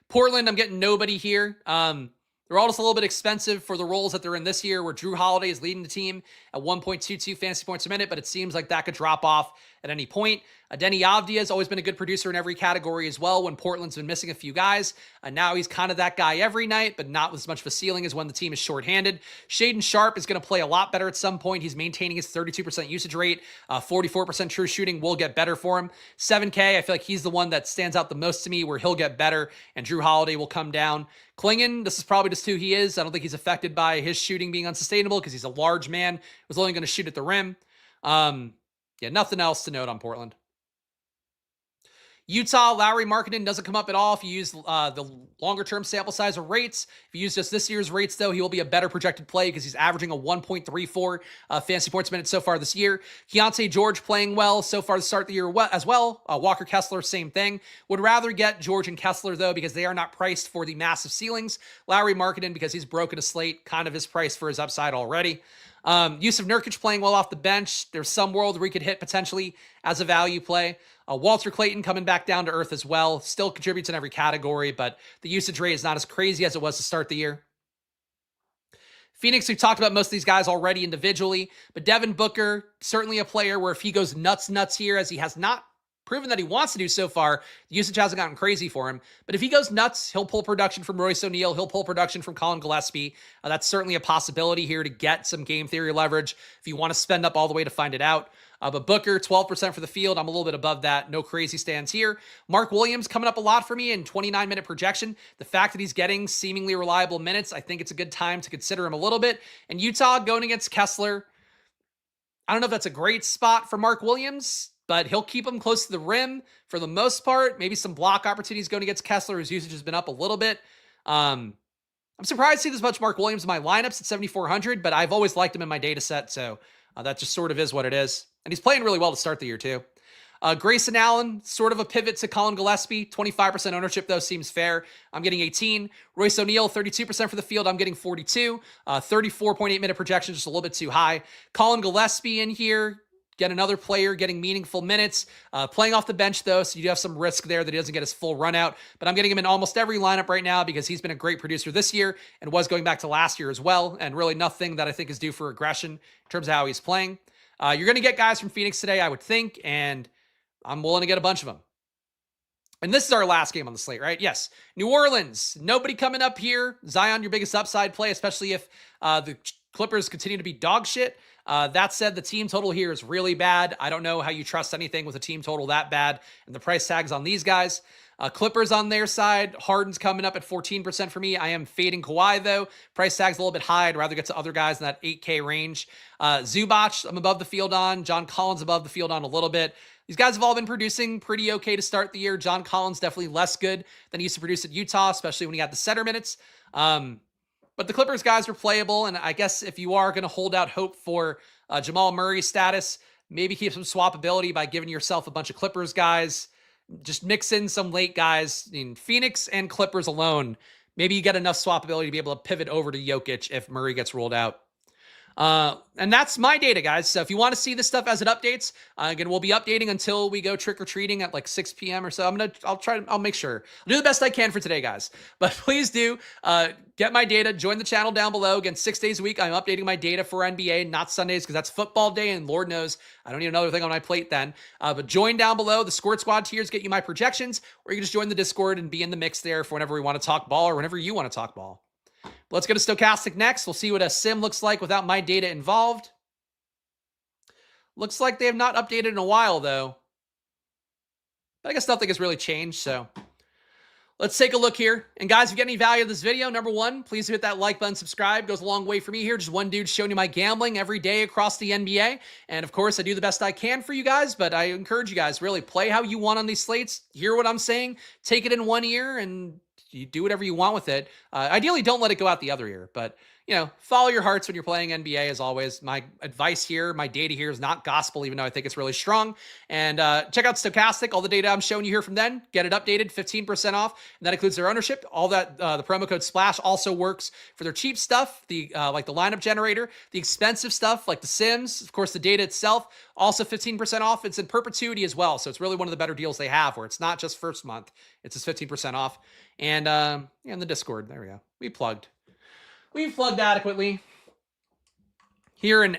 [SPEAKER 1] Portland, I'm getting nobody here. They're all just a little bit expensive for the roles that they're in this year, where Drew Holiday is leading the team at 1.22 fantasy points a minute, but it seems like that could drop off at any point. Denny Avdia has always been a good producer in every category as well when Portland's been missing a few guys. Now he's kind of that guy every night, but not with as much of a ceiling as when the team is shorthanded. Shaedon Sharpe is going to play a lot better at some point. He's maintaining his 32% usage rate. 44% true shooting will get better for him. 7K, I feel like he's the one that stands out the most to me, where he'll get better and Drew Holiday will come down. Klingon, this is probably just who he is. I don't think he's affected by his shooting being unsustainable because he's a large man who's only going to shoot at the rim. Nothing else to note on Portland. Utah, Lauri Markkanen doesn't come up at all if you use the longer-term sample size of rates. If you use just this year's rates, though, he will be a better projected play because he's averaging a 1.34 fantasy points a minute so far this year. Keontae George playing well so far to start the year as well. Walker Kessler, same thing. Would rather get George and Kessler, though, because they are not priced for the massive ceilings. Lauri Markkanen, because he's broken a slate, kind of is priced for his upside already. Yusuf Nurkic playing well off the bench. There's some world where he could hit potentially as a value play. Walter Clayton coming back down to earth as well. Still contributes in every category, but the usage rate is not as crazy as it was to start the year. Phoenix, we've talked about most of these guys already individually, but Devin Booker, certainly a player where if he goes nuts here, as he has not proven that he wants to do so far, the usage hasn't gotten crazy for him. But if he goes nuts, he'll pull production from Royce O'Neal. He'll pull production from Colin Gillespie. That's certainly a possibility here to get some game theory leverage if you want to spend up all the way to find it out. But Booker, 12% for the field. I'm a little bit above that. No crazy stands here. Mark Williams coming up a lot for me in 29-minute projection. The fact that he's getting seemingly reliable minutes, I think it's a good time to consider him a little bit. And Utah going against Kessler, I don't know if that's a great spot for Mark Williams, but he'll keep him close to the rim for the most part. Maybe some block opportunities going against Kessler, whose usage has been up a little bit. I'm surprised to see this much Mark Williams in my lineups at 7,400, but I've always liked him in my data set, so that just sort of is what it is. And he's playing really well to start the year, too. Grayson Allen, sort of a pivot to Colin Gillespie. 25% ownership, though, seems fair. I'm getting 18. Royce O'Neal, 32% for the field. I'm getting 42. 34.8-minute projection, just a little bit too high. Colin Gillespie in here. Get another player getting meaningful minutes. Playing off the bench, though, so you do have some risk there that he doesn't get his full run out. But I'm getting him in almost every lineup right now because he's been a great producer this year and was going back to last year as well. And really nothing that I think is due for regression in terms of how he's playing. You're going to get guys from Phoenix today, I would think, and I'm willing to get a bunch of them. And this is our last game on the slate, right? Yes. New Orleans, nobody coming up here. Zion, your biggest upside play, especially if the Clippers continue to be dog shit. That said, the team total here is really bad. I don't know how you trust anything with a team total that bad, and the price tags on these guys. Clippers on their side. Harden's coming up at 14% for me. I am fading Kawhi, though. Price tag's a little bit high. I'd rather get to other guys in that 8K range. Zubac, I'm above the field on. John Collins above the field on a little bit. These guys have all been producing pretty okay to start the year. John Collins definitely less good than he used to produce at Utah, especially when he got the center minutes. But the Clippers guys are playable, and I guess if you are going to hold out hope for Jamal Murray's status, maybe keep some swappability by giving yourself a bunch of Clippers guys. Just mix in some late guys in Phoenix and Clippers alone. Maybe you get enough swappability to be able to pivot over to Jokic if Murray gets ruled out. And that's my data, guys. So if you want to see this stuff as it updates, again, we'll be updating until we go trick-or-treating at like 6 p.m. or so. I'll make sure. I'll do the best I can for today, guys. But please do, get my data, join the channel down below. Again, 6 days a week, I'm updating my data for NBA, not Sundays, because that's football day, and Lord knows, I don't need another thing on my plate then. But join down below. The Squirt Squad tiers get you my projections, or you can just join the Discord and be in the mix there for whenever we want to talk ball or whenever you want to talk ball. Let's go to Stokastic next. We'll see what a sim looks like without my data involved. Looks like they have not updated in a while, though. But I guess nothing has really changed, so let's take a look here. And guys, if you get any value of this video, number one, please hit that like button, subscribe. Goes a long way for me here. Just one dude showing you my gambling every day across the NBA. And of course, I do the best I can for you guys, but I encourage you guys, really play how you want on these slates. Hear what I'm saying. Take it in one ear and you do whatever you want with it. Ideally, don't let it go out the other ear, but follow your hearts when you're playing NBA. As always, my advice here, my data here is not gospel, even though I think it's really strong. And check out Stokastic. All the data I'm showing you here from then, get it updated, 15% off. And that includes their ownership. All that, the promo code SPLASH also works for their cheap stuff, like the lineup generator, the expensive stuff like the Sims, of course, the data itself, also 15% off. It's in perpetuity as well. So it's really one of the better deals they have, where it's not just first month, it's just 15% off. And in the Discord, there we go. We've plugged adequately. Here in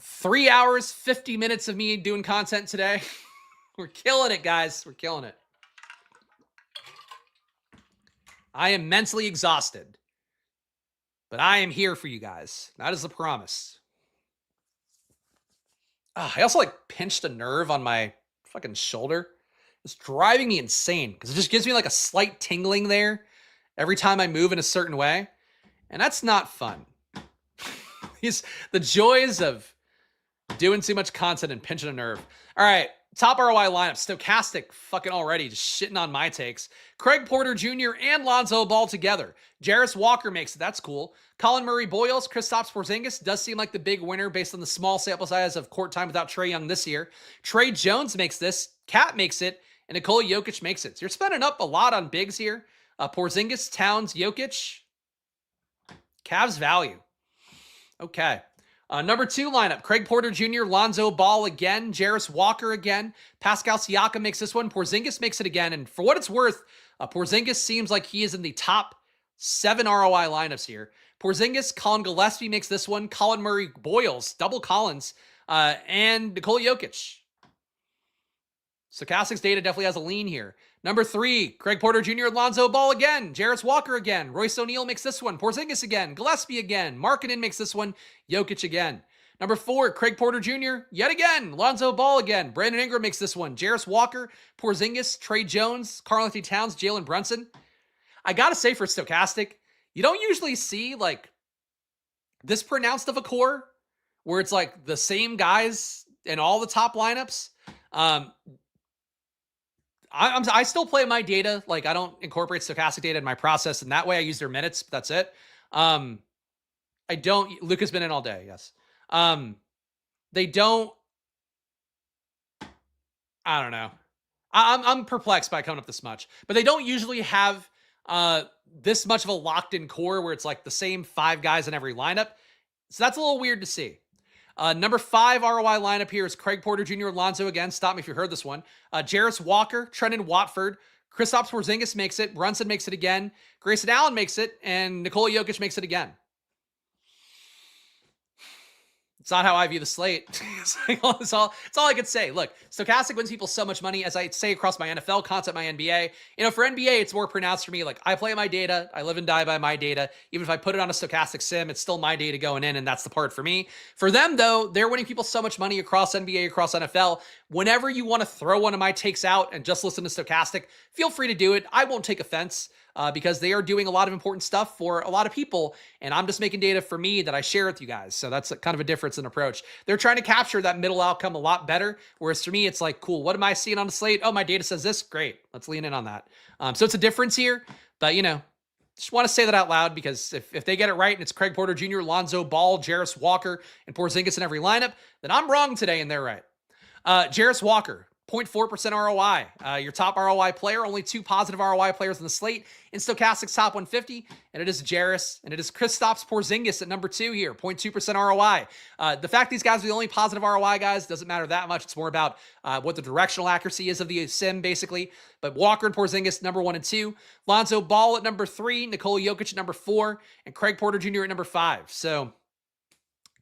[SPEAKER 1] 3 hours, 50 minutes of me doing content today. We're killing it, guys. We're killing it. I am mentally exhausted, but I am here for you guys. That is the promise. I also pinched a nerve on my fucking shoulder. It's driving me insane because it just gives me a slight tingling there every time I move in a certain way. And that's not fun. The joys of doing too much content and pinching a nerve. All right, top ROI lineup. Stokastic fucking already just shitting on my takes. Craig Porter Jr. and Lonzo Ball together. Jarris Walker makes it. That's cool. Colin Murray-Boyles, Kristaps Porzingis does seem like the big winner based on the small sample size of court time without Trae Young this year. Trey Jones makes this. Cat makes it. And Nikola Jokic makes it. So you're spending up a lot on bigs here. Porzingis, Towns, Jokic. Cavs value. Okay. Number 2 lineup. Craig Porter Jr., Lonzo Ball again. Jarris Walker again. Pascal Siakam makes this one. Porzingis makes it again. And for what it's worth, Porzingis seems like he is in the top 7 ROI lineups here. Porzingis, Colin Gillespie makes this one. Colin Murray-Boyles, double Collins, and Nikola Jokic. Stokastic's data definitely has a lean here. Number 3, Craig Porter Jr. and Lonzo Ball again. Jarris Walker again. Royce O'Neal makes this one. Porzingis again. Gillespie again. Markkanen makes this one. Jokic again. Number 4, Craig Porter Jr. yet again. Lonzo Ball again. Brandon Ingram makes this one. Jarris Walker, Porzingis, Trey Jones, Karl-Anthony Towns, Jalen Brunson. I gotta say for Stokastic, you don't usually see this pronounced of a core where it's the same guys in all the top lineups. I still play my data. I don't incorporate Stokastic data in my process, and that way I use their minutes, but that's it. I don't. Luke has been in all day, yes. They don't. I don't know. I'm perplexed by coming up this much, but they don't usually have this much of a locked-in core where it's the same 5 guys in every lineup. So that's a little weird to see. Number 5 ROI lineup here is Craig Porter Jr. and Lonzo again. Stop me if you heard this one. Jarris Walker, Trendon Watford, Kristaps Porzingis makes it. Brunson makes it again. Grayson Allen makes it. And Nikola Jokic makes it again. It's not how I view the slate. It's all I could say. Look, Stokastic wins people so much money, as I say across my NFL content, my NBA. For NBA, it's more pronounced for me. Like, I play my data. I live and die by my data. Even if I put it on a Stokastic sim, it's still my data going in, and that's the part for me. For them, though, they're winning people so much money across NBA, across NFL. Whenever you want to throw one of my takes out and just listen to Stokastic, feel free to do it. I won't take offense. Because they are doing a lot of important stuff for a lot of people, and I'm just making data for me that I share with you guys. So that's kind of a difference in approach. They're trying to capture that middle outcome a lot better, whereas for me, it's like, cool, what am I seeing on the slate? Oh, my data says this. Great. Let's lean in on that. So it's a difference here, but, just want to say that out loud, because if they get it right and it's Craig Porter Jr., Lonzo Ball, Jarris Walker, and Porzingis in every lineup, then I'm wrong today and they're right. Jarris Walker, 0.4% ROI. Your top ROI player, only 2 positive ROI players in the slate in Stokastic's top 150, and it is Jarris, and it is Kristaps Porzingis at number 2 here, 0.2% ROI. The fact these guys are the only positive ROI guys doesn't matter that much. It's more about what the directional accuracy is of the sim, basically. But Walker and Porzingis, number 1 and 2. Lonzo Ball at number 3, Nikola Jokic at number 4, and Craig Porter Jr. at number 5. So,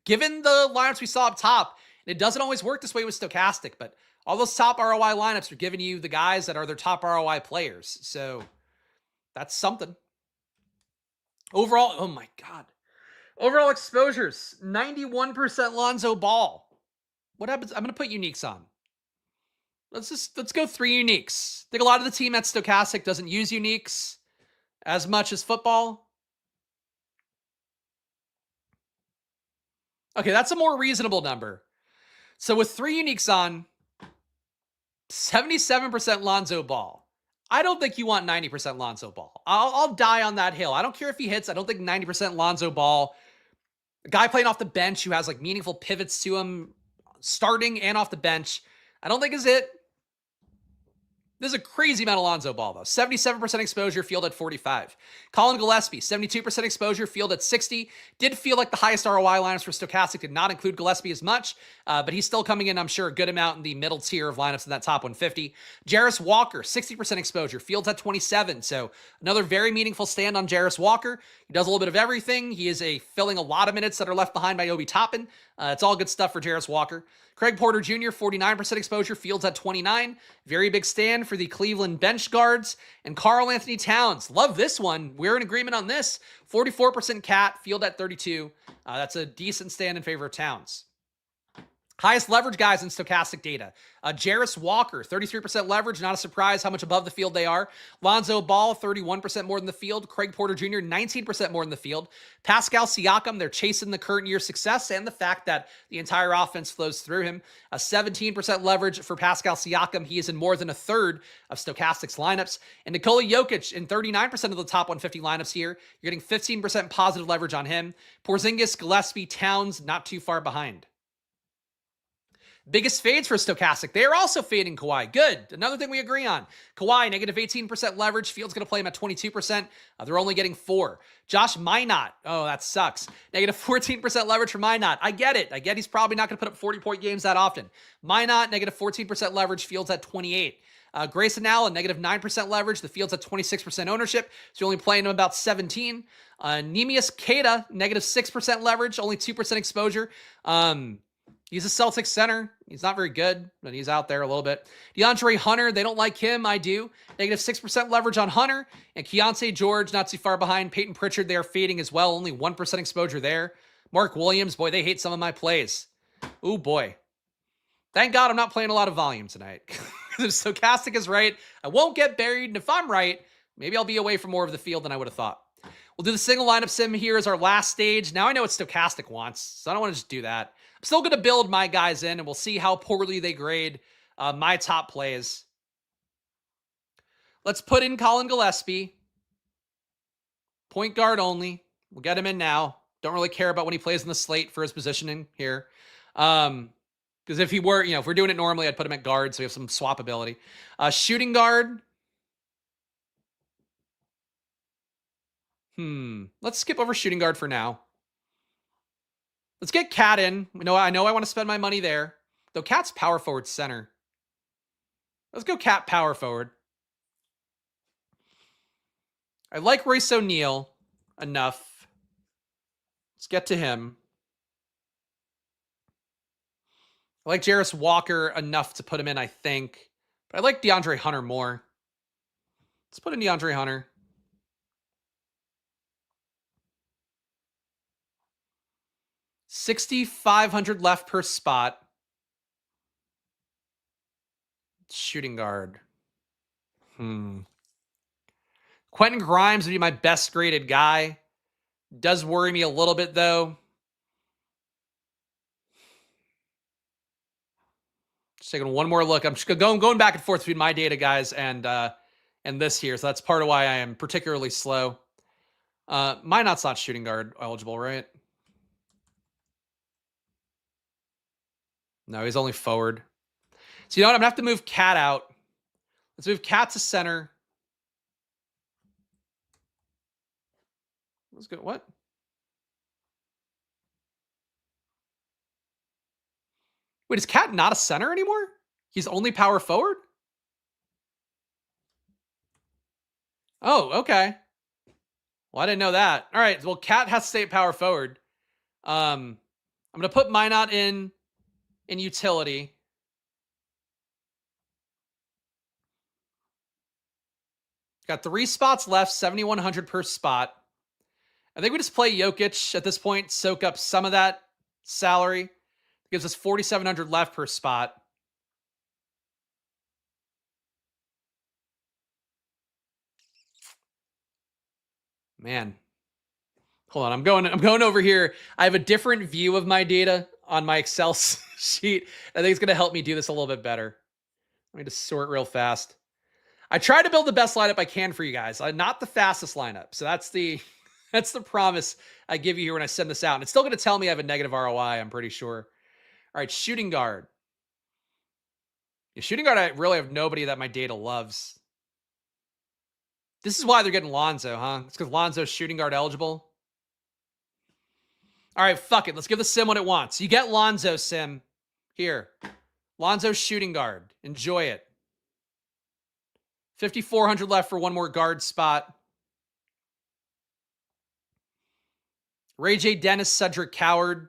[SPEAKER 1] given the lineups we saw up top, and it doesn't always work this way with Stokastic, but all those top ROI lineups are giving you the guys that are their top ROI players. So that's something. Overall, oh my God. Overall exposures, 91% Lonzo Ball. What happens? I'm going to put uniques on. Let's go 3 uniques. I think a lot of the team at Stokastic doesn't use uniques as much as football. Okay, that's a more reasonable number. So with 3 uniques on, 77% Lonzo Ball. I don't think you want 90% Lonzo Ball. I'll die on that hill. I don't care if he hits. I don't think 90% Lonzo Ball. A guy playing off the bench who has like meaningful pivots to him, starting and off the bench, I don't think is it. This is a crazy amount of Lonzo Ball, though. 77% exposure, field at 45. Colin Gillespie, 72% exposure, field at 60. Did feel like the highest ROI lineups for Stokastic did not include Gillespie as much, but he's still coming in, I'm sure, a good amount in the middle tier of lineups in that top 150. Jarris Walker, 60% exposure, fields at 27. So another very meaningful stand on Jarris Walker. He does a little bit of everything. He is filling a lot of minutes that are left behind by Obi Toppin. It's all good stuff for Jarris Walker. Craig Porter Jr., 49% exposure, fields at 29. Very big stand for the Cleveland bench guards. And Karl Anthony Towns, love this one. We're in agreement on this. 44% cat, field at 32. That's a decent stand in favor of Towns. Highest leverage guys in Stokastic data. Jarris Walker, 33% leverage. Not a surprise how much above the field they are. Lonzo Ball, 31% more than the field. Craig Porter Jr., 19% more than the field. Pascal Siakam, they're chasing the current year's success and the fact that the entire offense flows through him. 17% leverage for Pascal Siakam. He is in more than a third of Stokastic's lineups. And Nikola Jokic in 39% of the top 150 lineups here. You're getting 15% positive leverage on him. Porzingis, Gillespie, Towns, not too far behind. Biggest fades for Stokastic. They are also fading Kawhi. Good. Another thing we agree on. Kawhi, negative 18% leverage. Field's going to play him at 22%. They're only getting 4. Josh Minott. Oh, that sucks. Negative 14% leverage for Minott. I get it. I get he's probably not going to put up 40-point games that often. Minott, negative 14% leverage. Field's at 28. Grayson Allen, negative 9% leverage. The field's at 26% ownership. So you're only playing him about 17. Neemias Queta, negative 6% leverage. Only 2% exposure. He's a Celtics center. He's not very good, but he's out there a little bit. DeAndre Hunter, they don't like him. I do. Negative 6% leverage on Hunter. And Keontae George, not too far behind. Peyton Pritchard, they are fading as well. Only 1% exposure there. Mark Williams, boy, they hate some of my plays. Ooh, boy. Thank God I'm not playing a lot of volume tonight. If Stokastic is right, I won't get buried. And if I'm right, maybe I'll be away from more of the field than I would have thought. We'll do the single lineup sim here as our last stage. Now I know what Stokastic wants, so I don't want to just do that. I'm still going to build my guys in, and we'll see how poorly they grade my top plays. Let's put in Colin Gillespie. Point guard only. We'll get him in now. Don't really care about when he plays in the slate for his positioning here. Because if he were, if we're doing it normally, I'd put him at guard, so we have some swap ability. Shooting guard. Let's skip over shooting guard for now. Let's get Cat in. I know I want to spend my money there. Though Cat's power forward center. Let's go Cat power forward. I like Royce O'Neal enough. Let's get to him. I like Jarris Walker enough to put him in, I think. But I like DeAndre Hunter more. Let's put in DeAndre Hunter. 6,500 left per spot. Shooting guard. Quentin Grimes would be my best graded guy. Does worry me a little bit, though. Just taking one more look. I'm just going back and forth between my data, guys, and this here. So that's part of why I am particularly slow. Minot's not shooting guard eligible, right? No, he's only forward. So you know what? I'm going to have to move Cat out. Let's move Cat to center. Let's go. What? Wait, is Cat not a center anymore? He's only power forward? Oh, okay. Well, I didn't know that. All right. Well, Cat has to stay at power forward. I'm going to put Minot in utility. Got 3 spots left, 7,100 per spot. I think we just play Jokic at this point, soak up some of that salary. Gives us 4,700 left per spot. Man. Hold on, I'm going over here. I have a different view of my data on my Excel sheet. I think it's going to help me do this a little bit better. Let me just sort real fast. I try to build the best lineup I can for you guys. Not the fastest lineup. So that's the promise I give you here when I send this out. And it's still going to tell me I have a negative ROI, I'm pretty sure. All right, shooting guard. Yeah, shooting guard, I really have nobody that my data loves. This is why they're getting Lonzo, huh? It's because Lonzo's shooting guard eligible. All right, fuck it. Let's give the sim what it wants. You get Lonzo, sim. Here. Lonzo's shooting guard. Enjoy it. 5,400 left for one more guard spot. Ray J. Dennis, Cedric Coward.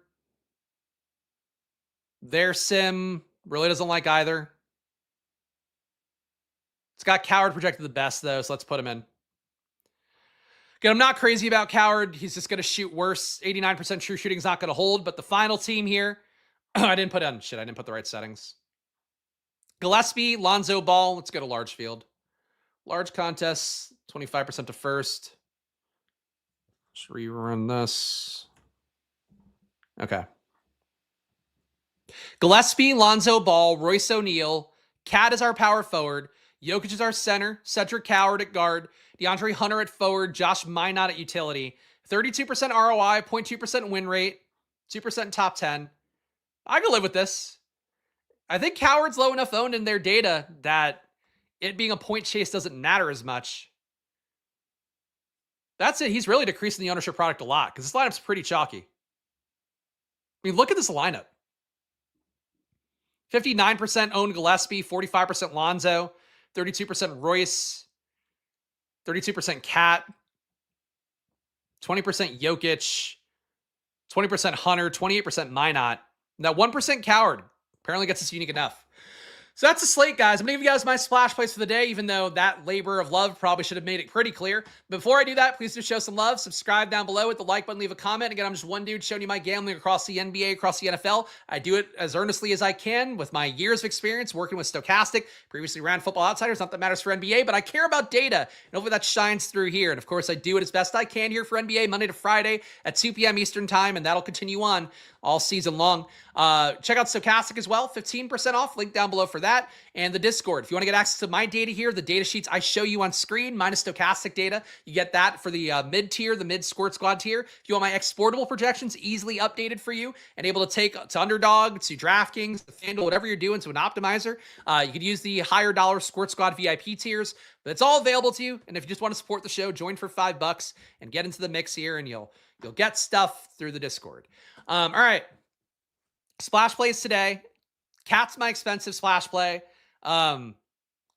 [SPEAKER 1] Their sim really doesn't like either. It's got Coward projected the best, though, so let's put him in. Again, I'm not crazy about Coward. He's just going to shoot worse. 89% true shooting is not going to hold, but the final team here, I didn't put the right settings. Gillespie, Lonzo Ball. Let's go to large field. Large contests, 25% to first. Let's rerun this. Okay. Gillespie, Lonzo Ball, Royce O'Neal. Cat is our power forward. Jokic is our center. Cedric Coward at guard. DeAndre Hunter at forward. Josh Minot at utility. 32% ROI, 0.2% win rate, 2% top 10. I can live with this. I think Coward's low enough owned in their data that it being a point chase doesn't matter as much. That's it. He's really decreasing the ownership product a lot because this lineup's pretty chalky. I mean, look at this lineup. 59% owned Gillespie, 45% Lonzo, 32% Royce, 32% Cat, 20% Jokic, 20% Hunter, 28% Minot. And that 1% Coward apparently gets us unique enough. So that's the slate, guys. I'm going to give you guys my splash plays for the day, even though that labor of love probably should have made it pretty clear. Before I do that, please do show some love. Subscribe down below, hit the like button, leave a comment. Again, I'm just one dude showing you my gambling across the NBA, across the NFL. I do it as earnestly as I can with my years of experience working with Stokastic. Previously ran Football Outsiders, not that matters for NBA, but I care about data, and hopefully that shines through here. And of course, I do it as best I can here for NBA, Monday to Friday at 2 p.m. Eastern Time, and that'll continue on all season long. Check out Stokastic as well, 15% off, link down below for that. And the Discord. If you want to get access to my data here, the data sheets I show you on screen, minus Stokastic data, you get that for the mid-tier, the mid-squirt squad tier. If you want my exportable projections easily updated for you and able to take to Underdog, to DraftKings, to FanDuel, whatever you're doing, to an optimizer, you could use the higher dollar squirt squad VIP tiers. But it's all available to you. And if you just want to support the show, join for $5 and get into the mix here, and you'll get stuff through the Discord. All right. Splash plays today. Cat's my expensive splash play.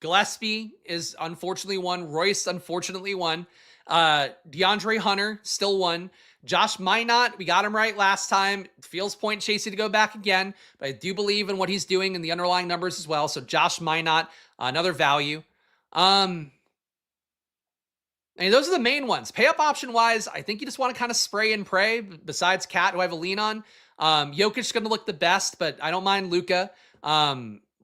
[SPEAKER 1] Gillespie is unfortunately one. Royce unfortunately one. DeAndre Hunter still one. Josh Minot, we got him right last time. Feels point chasing to go back again, but I do believe in what he's doing and the underlying numbers as well. So Josh Minot, another value. And those are the main ones. Pay up option wise, I think you just want to kind of spray and pray. Besides Cat, who I have a lean on, Jokic is going to look the best, but I don't mind Luka. A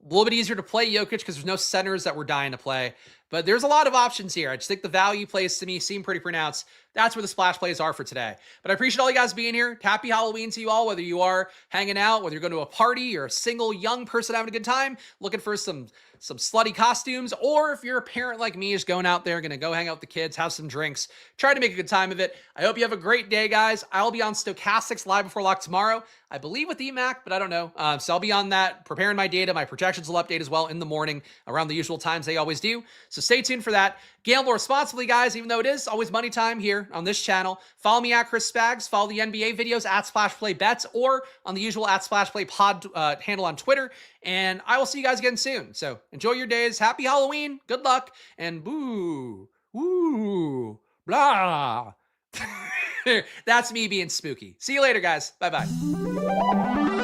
[SPEAKER 1] little bit easier to play Jokic because there's no centers that we're dying to play. But there's a lot of options here. I just think the value plays to me seem pretty pronounced. That's where the splash plays are for today. But I appreciate all you guys being here. Happy Halloween to you all, whether you are hanging out, whether you're going to a party, or a single young person having a good time, looking for some slutty costumes, or if you're a parent like me, just going out there, going to go hang out with the kids, have some drinks, try to make a good time of it. I hope you have a great day, guys. I'll be on Stokastic's Live Before Lock tomorrow, I believe with EMAC, but I don't know. So I'll be on that, preparing my data. My projections will update as well in the morning around the usual times they always do. So stay tuned for that. Gamble responsibly, guys, even though it is always money time here on this channel. Follow me at Chris Spags. Follow the NBA videos at Splash Play Bets, or on the usual at Splash Play Pod handle on Twitter. And I will see you guys again soon. So enjoy your days. Happy Halloween. Good luck. And boo, woo, blah. That's me being spooky. See you later, guys. Bye-bye.